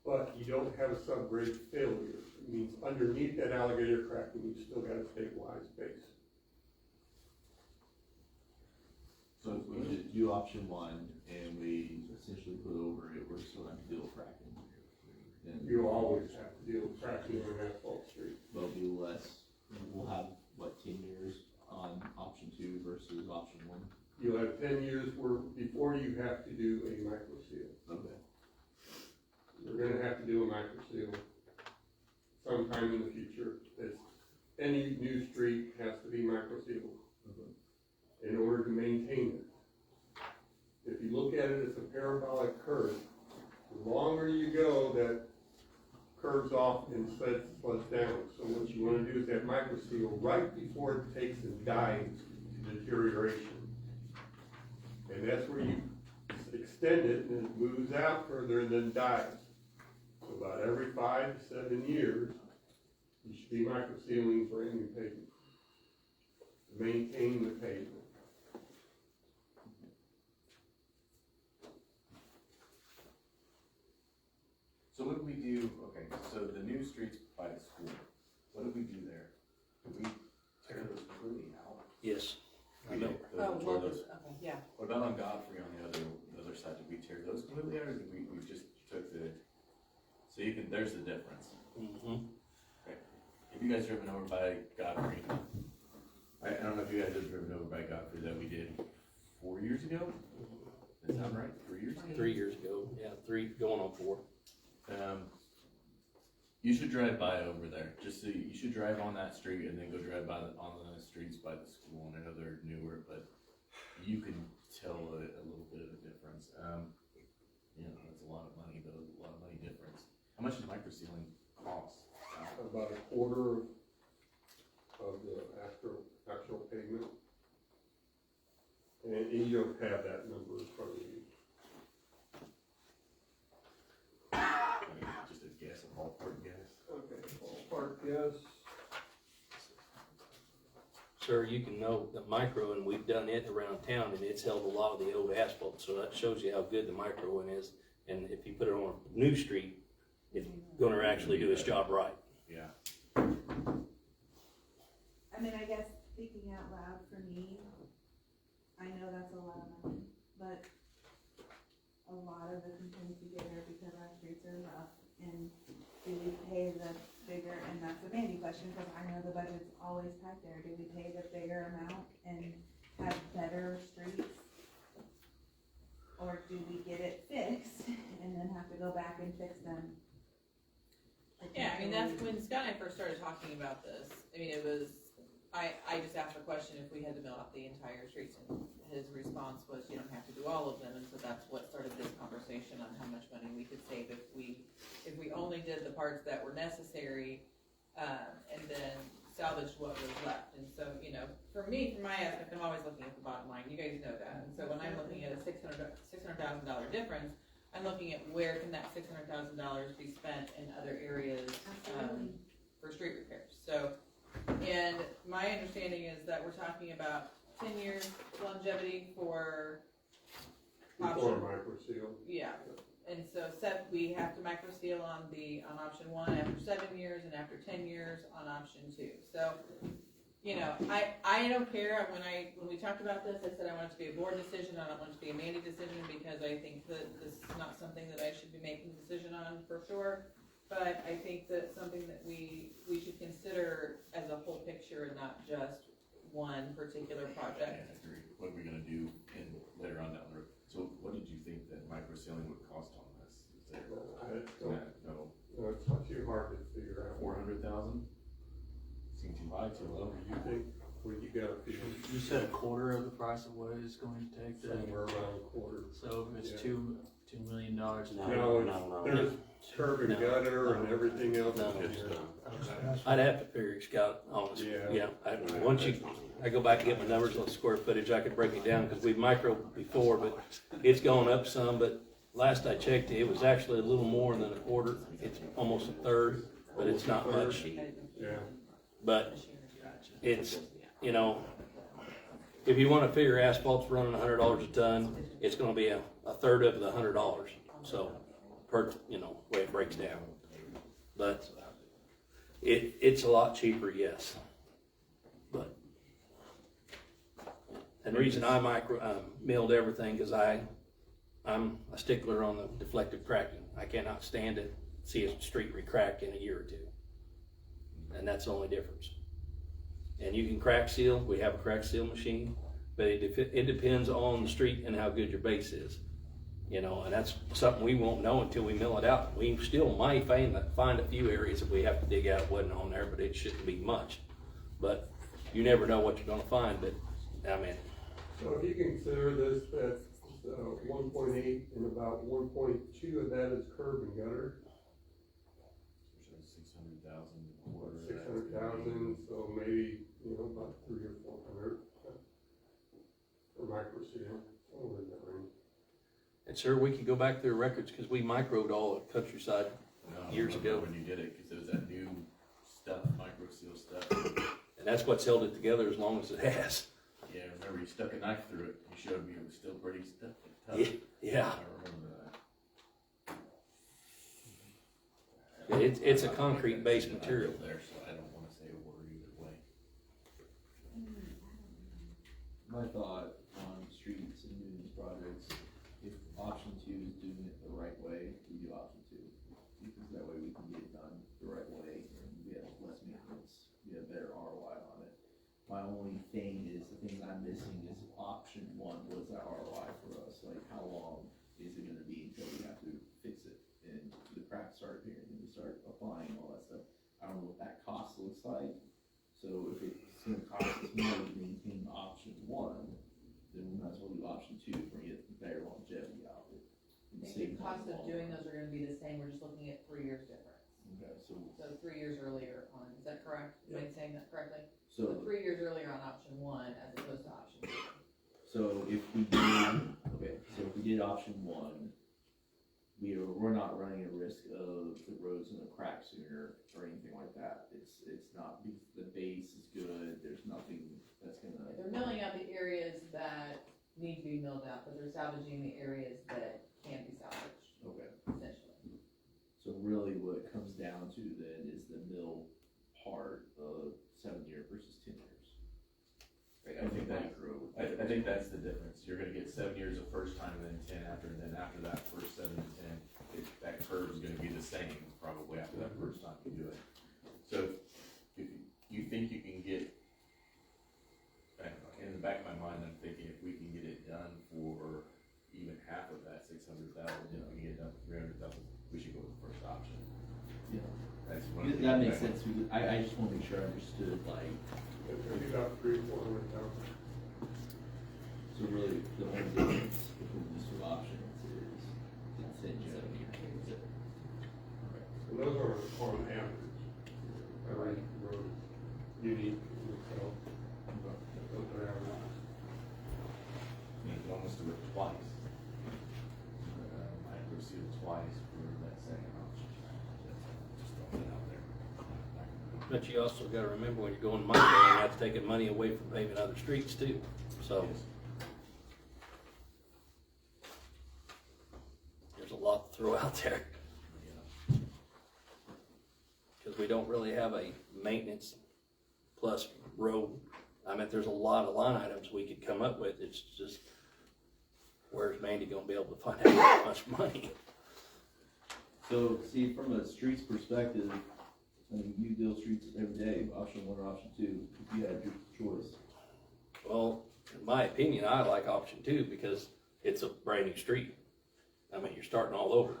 But you don't have a subgrade failure. It means underneath that alligator cracking, you still got a stabilized base. So if we just do option 1 and we essentially put over it, we're still gonna have to deal with cracking. Then You always have to deal with cracking on an asphalt street. there'll be less, we'll have, what, 10 years on option 2 versus option 1? You'll have 10 years before you have to do a micro seal. Okay. You're gonna have to do a micro seal sometime in the future. Any new street has to be micro sealed in order to maintain it. If you look at it as a parabolic curve, the longer you go, that curves off and sleds down. So what you wanna do is have micro seal right before it takes and dives to deterioration. And that's where you extend it and it moves out further and then dives. So about every 5 to 7 years, you should be micro sealing brand new pavement. To maintain the pavement. So what do we do, okay, so the new streets by the school, what do we do there? Do we tear those completely out? Yes. We know. did. Oh, Tore well, those. okay, yeah. What about on Godfrey on the other side, did we tear those completely out, or did we just took so you can, there's the difference. Mm-hmm. Have you guys driven over by Godfrey? I don't know if you guys have driven over by Godfrey that we did 4 years ago? Does that sound right? 3 years ago? 3 years ago, yeah, 3 going on 4. You should drive by over there, just so you should drive on that street and then go drive by on the streets by the school, and I know they're newer, but you can tell a little bit of a difference. You know, that's a lot of money though, a lot of money difference. How much does micro sealing cost? About a quarter of the actual pavement. And you don't have that number in front of you. Just a guess, a ballpark guess. Okay, ballpark guess. Sir, you can know the micro, and we've done it around town, and it's held a lot of the old asphalt, so that shows you how good the micro one is. And if you put it on a new street, it's gonna actually do its job right. Yeah. I mean, I guess speaking out loud for me, I know that's a lot of money, but a lot of the complaints we get are because our streets are rough, and do we pay the bigger, and that's a Mandy question, because I know the budget's always tight there, do we pay the bigger amount and have better streets? Or do we get it fixed and then have to go back and fix them? Yeah, I mean, that's when Scott and I first started talking about this. I mean, it was, I just asked the question if we had to mill out the entire streets, and his response was, you don't have to do all of them, and so that's what started this conversation on how much money we could save if we only did the parts that were necessary, and then salvaged what was left. And so, you know, for me, from my aspect, I'm always looking at the bottom line. You guys know that. And so when I'm looking at a $600,000 difference, I'm looking at where can that $600,000 be spent in other areas for street repairs. So And my understanding is that we're talking about 10 years longevity for Before option, micro seal. yeah. And so we have to micro seal on option 1 after 7 years and after 10 years on option 2. So, you know, I don't care. When we talked about this, I said I want it to be a board decision. I don't want it to be a Mandy decision because I think that this is not something that I should be making a decision on for sure. But I think that something that we should consider as a whole picture and not just one particular project. I agree. What are we gonna do later on down the road? So what did you think that micro sealing would cost on this? Is there, no, It's not too hard to figure out. 400,000? Seem too high, too low? You think, what you gotta feel, You said a quarter of the price of what it is going to take to, somewhere around a quarter. so if it's Yeah. $2 million. No, there's curb and No. gutter and everything else. No. in here. I'd have to figure, Scott, honestly, Yeah. I go back and get my numbers on square footage, I could break it down, because we've micro before, but it's gone up some, but last I checked, it was actually a little more than a quarter, it's almost a third, but it's not much. Yeah. But it's, you know, if you wanna figure asphalt's running $100 a ton, it's gonna be a third of the $100, so, way it breaks down. But it's a lot cheaper, yes. But, and the reason I milled everything, cause I'm a stickler on the deflective cracking. I cannot stand to see a street re-crack in a year or two. And that's the only difference. And you can crack seal, we have a crack seal machine, but it depends on the street and how good your base is. You know, and that's something we won't know until we mill it out. We still might find a few areas that we have to dig out, wasn't on there, but it shouldn't be much. But you never know what you're gonna find, but, I mean, So if you consider this, that's 1.8 and about 1.2 of that is curb and gutter, 600,000. 600,000, so maybe, about 300 or 400 for micro seal, somewhere in that range. and sir, we could go back through records, cause we microed all the countryside. No, Years I remember ago. when you did it, cause it was that new stuff, micro seal stuff. And that's what's held it together as long as it has. Yeah, I remember you stuck a knife through it, you showed me it was still pretty tough. Yeah. I remember that. It's a concrete-based material. There, so I don't wanna say a word either way. My thought on streets and doing these projects, if option 2 is doing it the right way, we do option 2. Because that way we can get it done the right way and we have less maintenance, we have better ROI on it. My only thing is, the thing I'm missing is option 1, what's that ROI for us? Like, how long is it gonna be until we have to fix it and the cracks start appearing and we start applying all that stuff? I don't know what that cost looks like. So if it's gonna cost us more to maintain option 1, then we might as well do option 2 for get better longevity out of it. I think the cost of doing those are gonna be the same, we're just looking at 3 years difference. Okay, So 3 years earlier on, is that correct? Am I saying that correctly? so, So 3 years earlier on option 1 as opposed to option 2. so if we did option 1, we're not running a risk of the roads gonna crack sooner or anything like that. It's not, the base is good, there's nothing that's gonna. They're milling out the areas that need to be milled out, but they're salvaging the areas that can be salvaged, Okay, essentially. so really what it comes down to then is the mill part of 7 years versus 10 years. Right, I think that- micro. I think that's the difference, you're gonna get 7 years the first time and then 10 after, and then after that first 7 and 10, that curve is gonna be the same probably after that first time you do it. So if you think you can get, in the back of my mind, I'm thinking if we can get it done for even half of that 600,000, if we can get it done for 300,000, we should go with the first option. Yeah, That's one of the that makes things. sense. I just wanna make sure I understood, like, It's gonna be about 300 or 400,000. so really the only difference between these two options is it's in 7 years. And those are on average. Every road unique in itself. Those are average. You can almost do it twice. Micro seal twice for that second option. Just throwing it out there. But you also gotta remember when you're going monthly, that's taking money away from paving other streets too, so. There's a lot to throw out there. Cause we don't really have a maintenance plus road. I mean, there's a lot of line items we could come up with, it's just, where's Mandy gonna be able to find out that much money? So, see, from a streets perspective, I mean, you deal streets every day, option one or option two, if you had your choice. Well, in my opinion, I like option two because it's a brand new street. I mean, you're starting all over.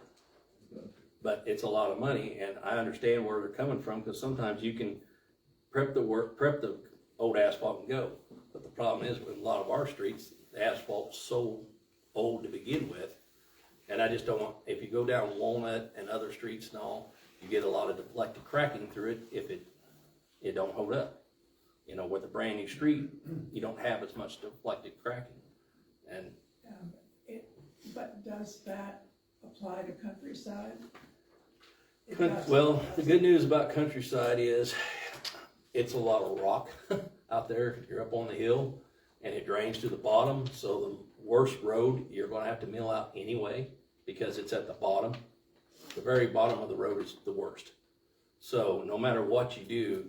But it's a lot of money, and I understand where they're coming from, because sometimes you can prep the old asphalt and go. But the problem is with a lot of our streets, the asphalt's so old to begin with. And I just don't want, if you go down Walnut and other streets and all, you get a lot of deflected cracking through it if it don't hold up. You know, with a brand new street, you don't have as much deflected cracking. And But does that apply to Countryside? It doesn't, well, the does good news about Countryside is it's a lot of rock out there. You're up on the hill and it drains to the bottom. So the worst road, you're gonna have to mill out anyway because it's at the bottom. The very bottom of the road is the worst. So no matter what you do,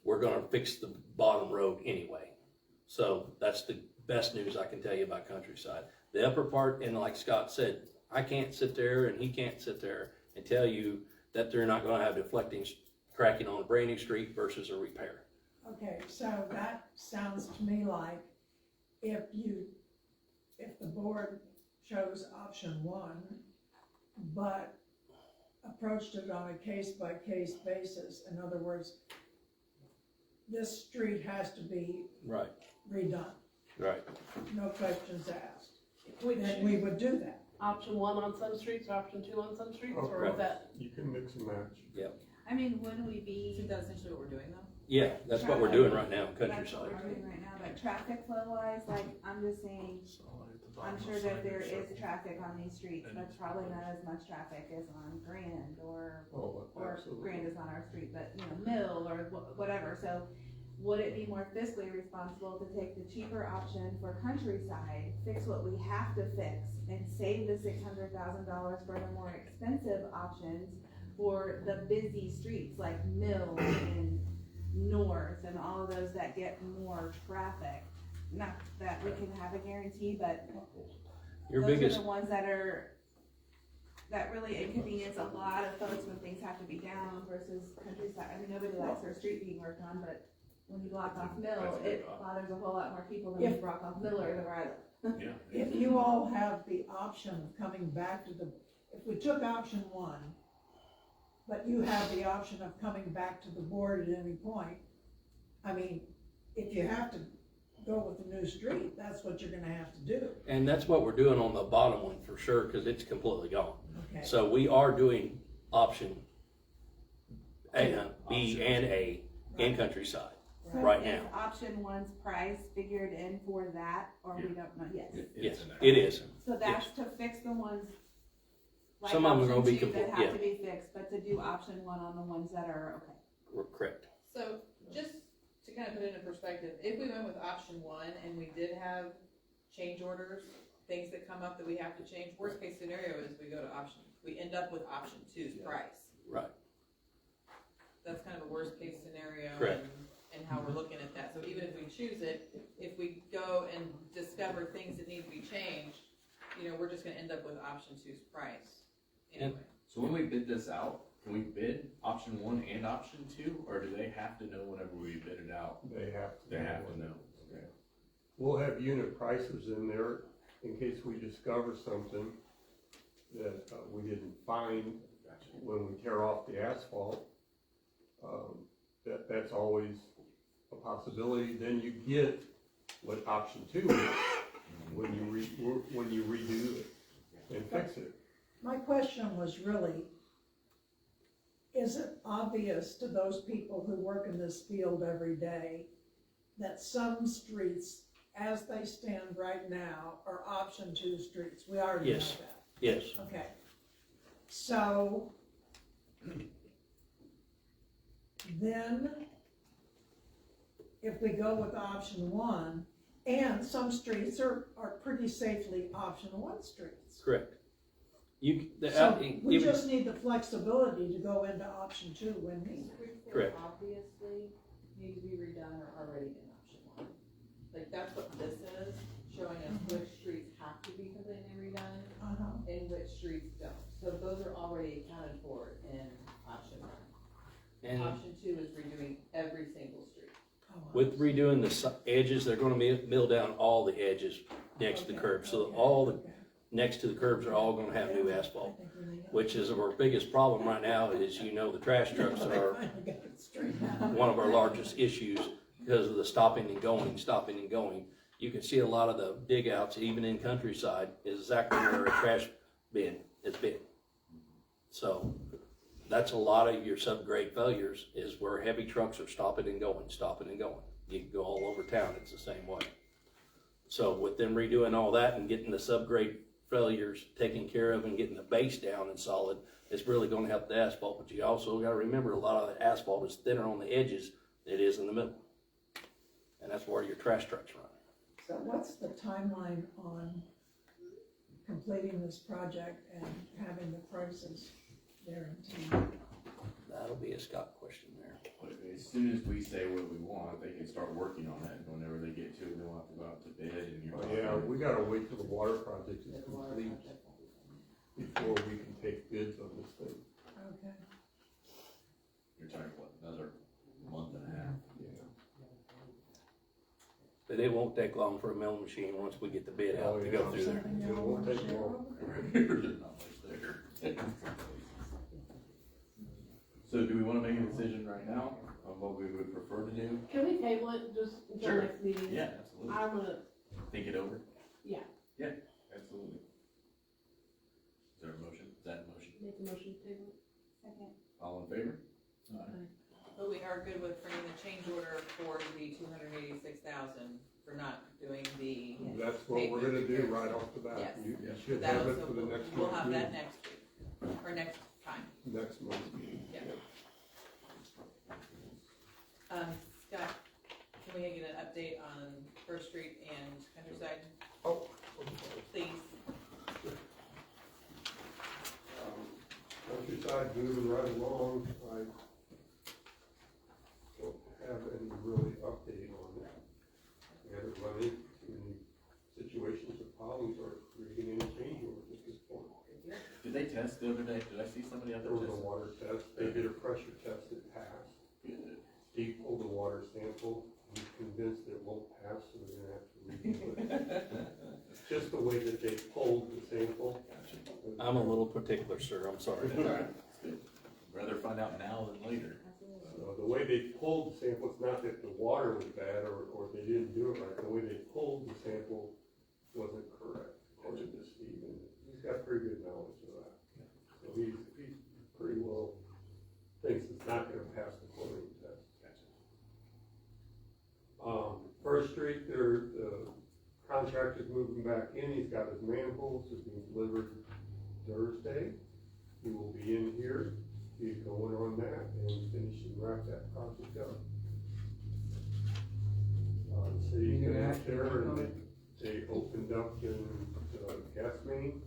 we're gonna fix the bottom road anyway. So that's the best news I can tell you about Countryside. The upper part, and like Scott said, I can't sit there and he can't sit there and tell you that they're not gonna have deflecting cracking on a brand new street versus a repair. Okay, so that sounds to me like if the board chose option one, but approached it on a case-by-case basis, in other words, this street has to be Right, redone, right. no questions asked, Which, then we would do that. option one on some streets, option two on some streets, or Okay. is that? You can mix and match. I mean, would we be? Isn't that essentially what we're doing though? Yeah, that's what we're doing right now in That's what Countryside. we're doing right now, but traffic flow wise, like, I'm just saying, I'm sure that there is traffic on these streets, but probably not as much traffic as on Grand or Absolutely. Grand is on our street, but, you know, Mill or whatever, so would it be more fiscally responsible to take the cheaper option for Countryside, fix what we have to fix, and save the $600,000 for the more expensive options for the busy streets like Mill and North and all of those that get more traffic? Not that we can have a guarantee, but Your those biggest, are the ones that really inconvenience a lot of folks when things have to be down versus Countryside. I mean, nobody likes their street being worked on, but when you block off Mill, it bothers a whole lot more people than when you block off Mill or the Riley. If you all have the option of coming back to if we took option one, but you have the option of coming back to the board at any point, I mean, if you have to go with a new street, that's what you're gonna have to do, and that's what we're doing on the bottom one for sure, because it's completely gone. okay? So we are doing option A, B and A in Countryside. So Right is now. option one's price figured in for that, or we don't know, yes. Yes, it is. So that's to fix the ones like Some of them are option gonna be two that complete- have to be fixed, but to do option one on the ones that are okay. We're correct. So just to kind of put it in perspective, if we went with option one and we did have change orders, things that come up that we have to change, worst case scenario is we go to we end up with option two's price. Right. That's kind of a worst case scenario. Correct. And how we're looking at that. So even if we choose it, if we go and discover things that need to be changed, you know, we're just gonna end up with option two's price anyway. So when we bid this out, can we bid option one and option two, or do they have to know whenever we bid it out? They have to. They have to know. Okay. We'll have unit prices in there in case we discover something that we didn't find when we tear off the asphalt. That's always a possibility. Then you get what option two is when you redo it and fix it. My question was really, is it obvious to those people who work in this field every day that some streets, as they stand right now, are option two streets? We already know Yes. that. Yes. Okay. So, then if we go with option one, and some streets are pretty safely option one streets. Correct. So we just need the flexibility to go into option two when needed. Correct. Obviously need to be redone or already in option one. Like, that's what this is, showing us which streets have to be completely redone and which streets don't. So those are already accounted for in option one. And Option two is redoing every single street. with redoing the edges, they're gonna mill down all the edges next to the curb, so all the next to the curbs are all gonna have new asphalt, which is our biggest problem right now. Is, you know, the trash trucks are one of our largest issues because of the stopping and going. You can see a lot of the dig outs, even in countryside, is exactly where a trash bin has been. So that's a lot of your subgrade failures, is where heavy trucks are stopping and going. You can go all over town, it's the same way. So with them redoing all that and getting the subgrade failures taken care of and getting the base down and solid, it's really gonna help the asphalt. But you also gotta remember, a lot of the asphalt is thinner on the edges than it is in the middle. And that's where your trash trucks run. So what's the timeline on completing this project and having the prices guaranteed? That'll be a Scott question there. As soon as we say what we want, they can start working on it, and whenever they get to it, they'll have to go out to bid, and you're. Oh, yeah, we gotta wait till the water project is The water complete project won't be done. before we can take bids on this thing. Okay. You're talking, what, another month and a half? Yeah. But it won't take long for a milling machine, once we get the bid Oh, out, to yeah. go through there. Something It y'all won't wanna take share long. over? There's not much there. So do we wanna make a decision right now on what we would prefer to do? Can we table it just until Sure. next meeting? Yeah, absolutely. I'm gonna, Think it over? Yeah. Yeah, absolutely. Is there a motion? Is that a motion? make a motion to table it. Second. All in favor? But we are good with bringing the change order for the 286,000 for not doing the. That's what we're gonna do right off the bat. Yes. You Yeah. should That have it also, for the next we'll month's have that meeting. next week, or next time. Next month's meeting. Yeah. Scott, can we get an update on First Street and Countryside, Oh. please? Countryside moving right along, I don't have any really update on that. We haven't run into any situations of problems or creating any change orders at this point. Did they test the other day? Did I see somebody out There there was a test? water test, they did a pressure test that passed. Good. Steve pulled the water sample, he's convinced it won't pass, so they're gonna have to redo it. Just the way that they pulled the sample. I'm a little particular, sir, I'm sorry. That's all right. It's good. Rather find out now than later. So the way they pulled the sample, it's not that the water was bad or they didn't do it right, the way they pulled the sample wasn't correct, according to Steve, and he's got pretty good knowledge of that. So he's pretty well, thinks it's not gonna pass the chlorine test. First Street, the contractor's moving back in, he's got his manholes, it's being delivered Thursday. He will be in here, he's going on that and finishing wrap that project up. The city's been out there and they opened up the gas main,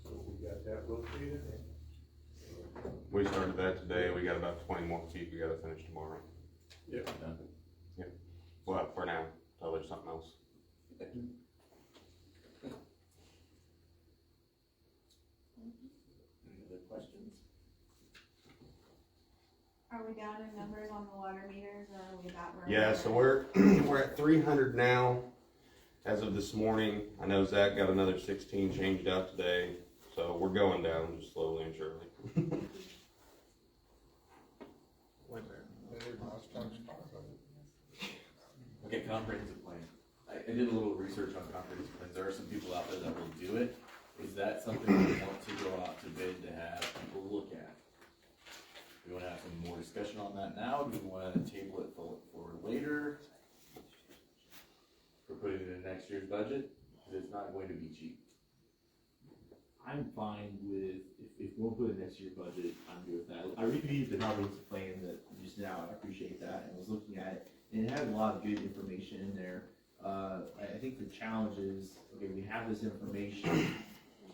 so we got that located. We started that today, we got about 20 more feet we gotta finish tomorrow. Yeah. Done. Well, for now, till there's something else. Any other questions? Are we down in numbers on the water meters, or are we about where? Yeah, we so were? we're at 300 now, as of this morning. I know Zach got another 16 changed out today, so we're going down just slowly and surely. Okay, comprehensive plan. I did a little research on comprehensive plans. There are some people out there that will do it. Is that something we want to go out to bid to have people look at? Do we wanna have some more discussion on that now? Do we wanna table it for later? For putting it in next year's budget? Cause it's not going to be cheap. I'm fine with, if we'll put in next year's budget, I'm good with that. I reviewed the comprehensive plan that just now, I appreciate that, and was looking at it, and it had a lot of good information in there. I think the challenge is, okay, we have this information,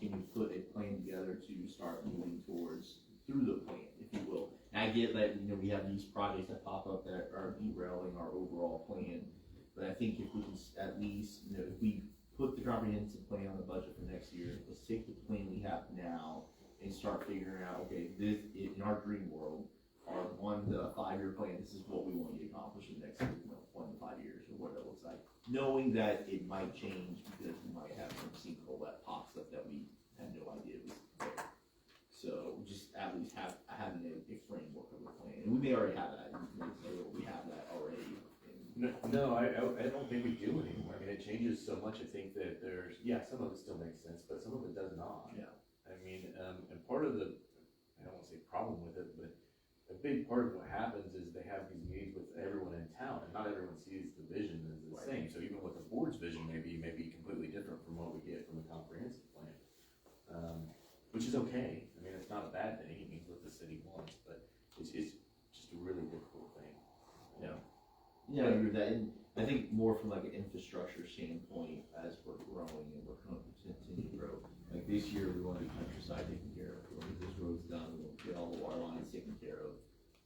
can you put a plan together to start moving towards, through the plan, if you will? And I get that, we have these projects that pop up that are derailing our overall plan, but I think if we can at least, if we put the comprehensive plan on the budget for next year, let's take the plan we have now and start figuring out, okay, this, in our dream world, our 1 to 5 year plan, this is what we want you to accomplish in the next, 1 to 5 years, or what it looks like. Knowing that it might change because we might have some sinkhole that pops up that we had no idea was there. So just at least having a framework of a plan, and we may already have that, we have that already. No, I don't think we do anymore. I mean, it changes so much. I think that there's, some of it still makes sense, but some of it does not. Yeah. I mean, and part of the, I don't want to say problem with it, but a big part of what happens is they have these meetings with everyone in town, and not everyone sees the vision as the same. So even what the board's vision may be completely different from what we get from the comprehensive plan, which is okay. I mean, it's not a bad thing. It means what the city wants, but it's just a really difficult thing. Yeah. Yeah, I agree with that, and I think more from like an infrastructure standpoint, as we're growing and we're going to continue to grow. Like this year, we want to do countryside taken care of, we want to get this road's done, we'll get all the water lines taken care of.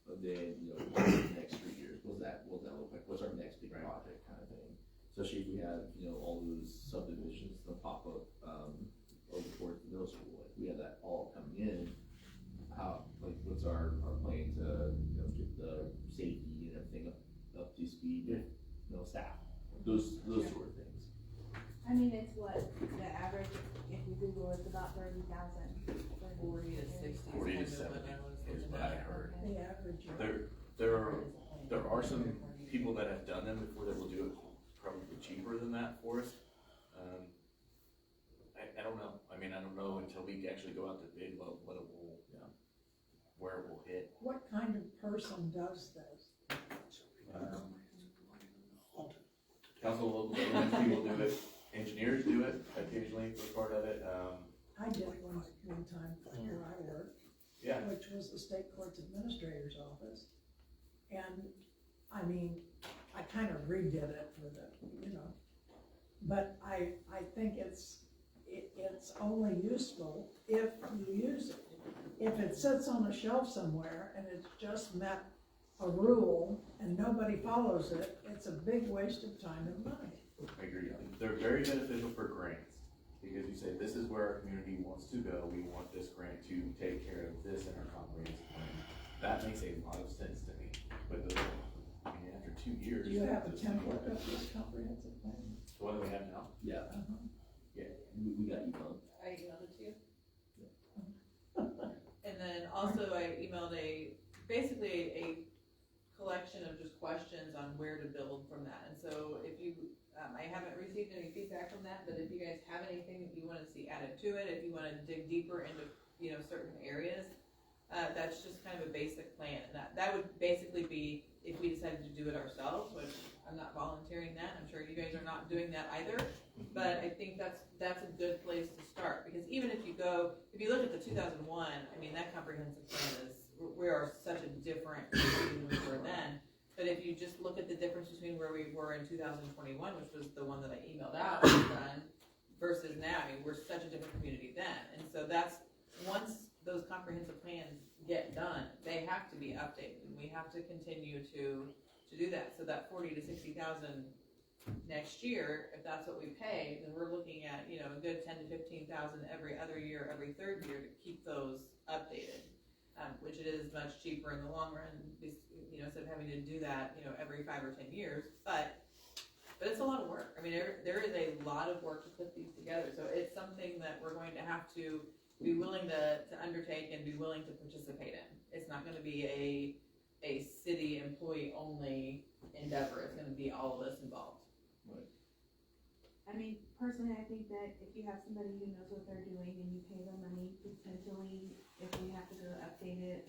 But then, what's the next 3 years, what does that look like, what's our next big project kind of thing? Especially if we have, all those subdivisions that pop up, over towards the middle school, like we have that all coming in. How, like, what's our plan to, get the safety and everything up to speed with, staff, those sort of things. I mean, it's what, the average, if you Google, it's about 30,000. 40 to 60. 40 to 70 is what I heard. The average. There are some people that have done them before that will do it probably cheaper than that for us. I don't know. I mean, I don't know until we actually go out to bid what it will, where it will hit. What kind of person does this? Council of local governments people do it. Engineers do it occasionally for part of it. I did one time where I worked, Yeah. which was the state courts administrator's office. And, I mean, I kind of redid it for the, but I think it's only useful if you use it. If it sits on a shelf somewhere and it's just met a rule and nobody follows it, it's a big waste of time and money. I agree. They're very beneficial for grants because you say this is where our community wants to go. We want this grant to take care of this in our comprehensive plan. That makes a lot of sense to me. But after 2 years, Do you have a template of this comprehensive plan? The one that we have now. Yeah, Uh-huh. yeah, we got emailed. I emailed it to you. And then also I emailed basically a collection of just questions on where to build from that. And so if you, I haven't received any feedback from that, but if you guys have anything that you wanna see added to it, if you wanna dig deeper into, certain areas, that's just kind of a basic plan. And that would basically be if we decided to do it ourselves, which I'm not volunteering that. I'm sure you guys are not doing that either. But I think that's a good place to start, because even if you look at the 2001, I mean, that comprehensive plan we are such a different community than we were then. But if you just look at the difference between where we were in 2021, which was the one that I emailed out done, versus now, I mean, we're such a different community then. And so that's, once those comprehensive plans get done, they have to be updated, and we have to continue to do that. So that 40 to 60,000 next year, if that's what we pay, then we're looking at, a good 10 to 15,000 every other year, every third year to keep those updated. Which it is much cheaper in the long run, instead of having to do that, every 5 or 10 years, but it's a lot of work. I mean, there is a lot of work to put these together, so it's something that we're going to have to be willing to undertake and be willing to participate in. It's not gonna be a city employee only endeavor, it's gonna be all of us involved. I mean, personally, I think that if you have somebody who knows what they're doing and you pay them money, potentially, if we have to go update it,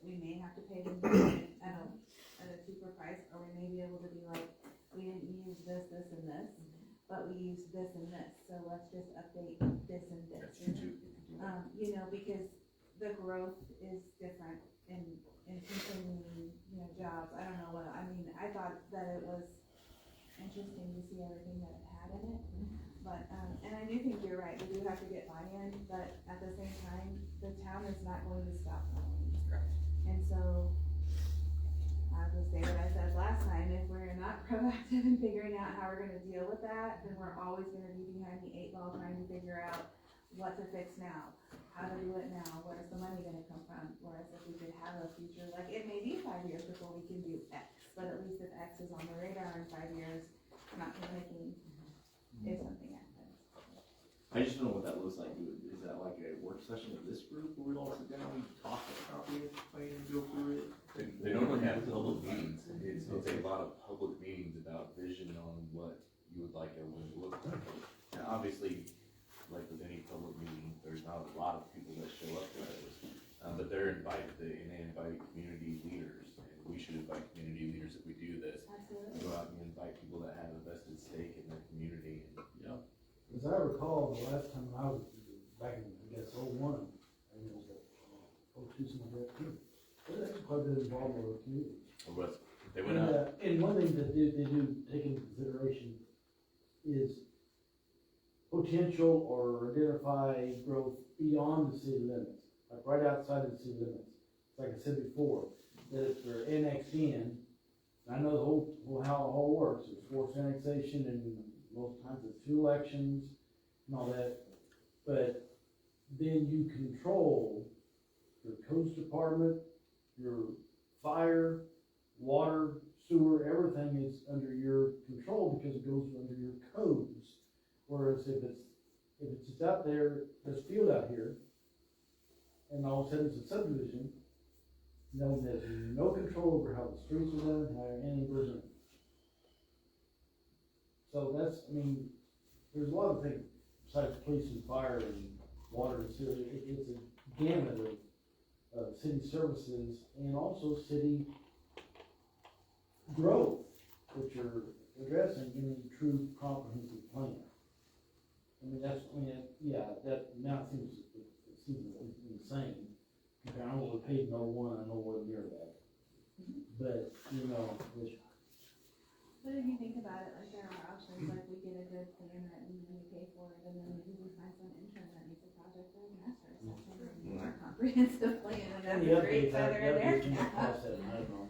we may have to pay them at a cheaper price, or we may be able to be like, we didn't use this, and this, but we used this and this, so let's just update this and this. You could You know, because the growth is different in continuing, you know, jobs. I don't know what, I mean, I thought that it was interesting to see everything that it had in it. But, and I do think you're right, we do have to get buy-in, but at the same time, the town is not going to stop growing. Correct. And so, I will say what I said last time, if we're not proactive in figuring out how we're gonna deal with that, then we're always gonna be behind the 8 ball trying to figure out what to fix now, how to do it now, where's the money gonna come from, whereas if we could have a future, like, it may be 5 years before we can do X, but at least if X is on the radar in 5 years, we're not panicking if something happens. I just don't know what that looks like. Is that like a work session with this group where we all sit down, we talk about the plan and go through it? They normally have public meetings, it's a lot of public meetings about vision on what you would like everyone to look like. And obviously, like with any public meeting, there's not a lot of people that show up to those, but they're invited, and they invite community leaders, and we should invite community leaders if we do this. Absolutely. Go out and invite people that have a vested stake in their community, and, As I recall, the last time I was back in, I guess, '01, and it was '02, something like that too. There's actually quite a bit involved with the community. but they went out. And one thing that they do take into consideration is potential or identify growth beyond the city limits, like right outside of the city limits. Like I said before, that if they're annexed in, and I know the whole how it all works, it's forced annexation, and most times it's 2 elections and all that, but then you control your coast department, your fire, water, sewer, everything is under your control because it goes under your codes. Whereas if it's just out there, there's field out here, and all of a sudden it's a subdivision, no, there's no control over how the streets are done, how any goes in. So that's, I mean, there's a lot of things besides police and fire and water and sewer. It's a gamut of city services and also city growth, which are addressing in a true comprehensive plan. I mean, that now seems insane. Okay, I know we're paid in '01, I know we're near that. But, you know, But if you think about it, like, there are options, like, we get a good plan that we pay for it, and then maybe we find some intern that needs a project for a master assessment, and our comprehensive plan, and that's a great feather in their cap. I don't know.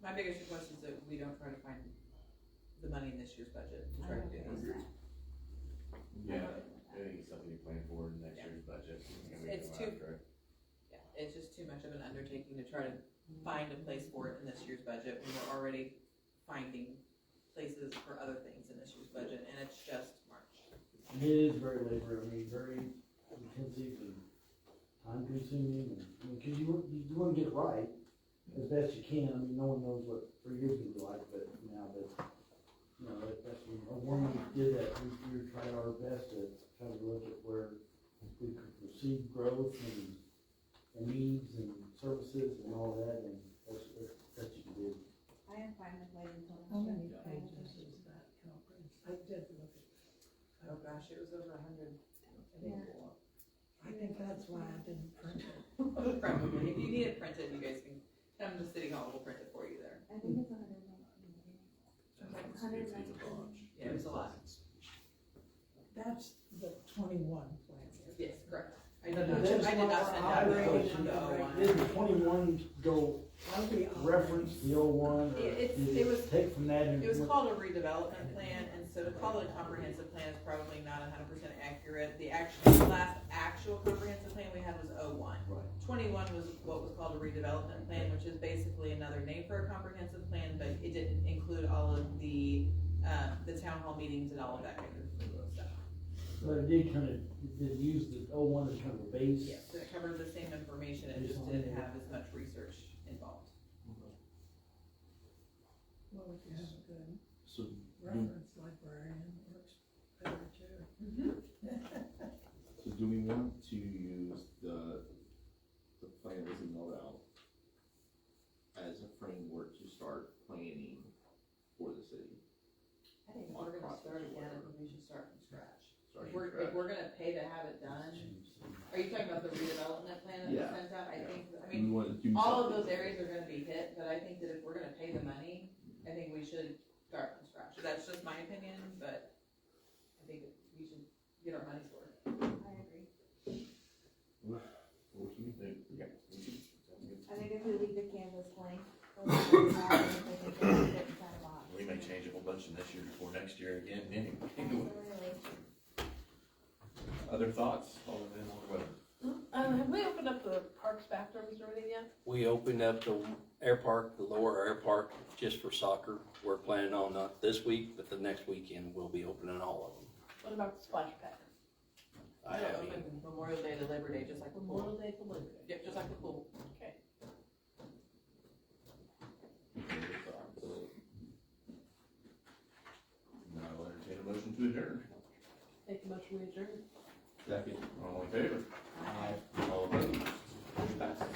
My biggest request is that we don't try to find the money in this year's budget to try to do this. Yeah, I think it's something you plan for in next year's budget. and we It's go too- after it. Yeah, it's just too much of an undertaking to try to find a place for it in this year's budget when we're already finding places for other things in this year's budget, and it's just March. And it is very labor, I mean, very intensive and time consuming, and, I mean, cause you wanna get it right as best you can. I mean, no one knows what 3 years will be like, but now that, you know, that's when we did that, we tried our best to try to look at where we could perceive growth and needs and services and all that, and that's what you can do. I am fine with waiting until How next many year. pages is that conference? I did look at Oh gosh, it was over 100. I think that's why I didn't print it. Probably, if you need it printed, you guys can come to City Hall, we'll print it for you there. I think it's 119. Yeah, it was a lot. That's the 21 plan. Yes, correct. I Now, did does not this send one- out the I- O1 to O1. Did the 21 go I'll be on. reference the /01, or It did was- it take from that and? It was called a redevelopment plan, and so to call it a comprehensive plan is probably not 100% accurate. The last actual comprehensive plan we had was O1. Right. 21 was what was called a redevelopment plan, which is basically another name for a comprehensive plan, but it didn't include all of the town hall meetings and all of that kind of stuff. But it did did use the /01 as kind of a base? Yes, so it covered the same information, it just didn't have as much research involved. Well, if you have a good So, reference librarian, works better too. so do we want to use the plan as emailed out as a framework to start planning for the city? I think if we're gonna start again, we should start from scratch. Start If from we're scratch. gonna pay to have it done, Are you talking about the redevelopment plan that was Yeah. sent out? I think, I We mean, want to do all of something. those areas are gonna be hit, but I think that if we're gonna pay the money, I think we should start from scratch. That's just my opinion, but I think we should get our money's worth. I agree. What do you think? Yeah. Sounds good. I think if we leave the canvas blank, they'll figure it out, and if they think they can fit inside a box. We may change a whole bunch in this year before next year again, anyway. Absolutely. Other thoughts, Alderman Weber? Have we opened up the parks bathrooms or anything yet? We opened up the air park, the lower air park, just for soccer. We're planning on not this week, but the next weekend we'll be opening all of them. What about the splash pad? I It'll haven't open Memorial Day to Labor Day, just like the pool. Memorial Day to Labor Day. Yep, just like the pool. Okay. Other thoughts? Now I'll entertain a motion to adjourn. Make a motion we adjourn. Second. All in favor? Aye. All opposed? Motion passes.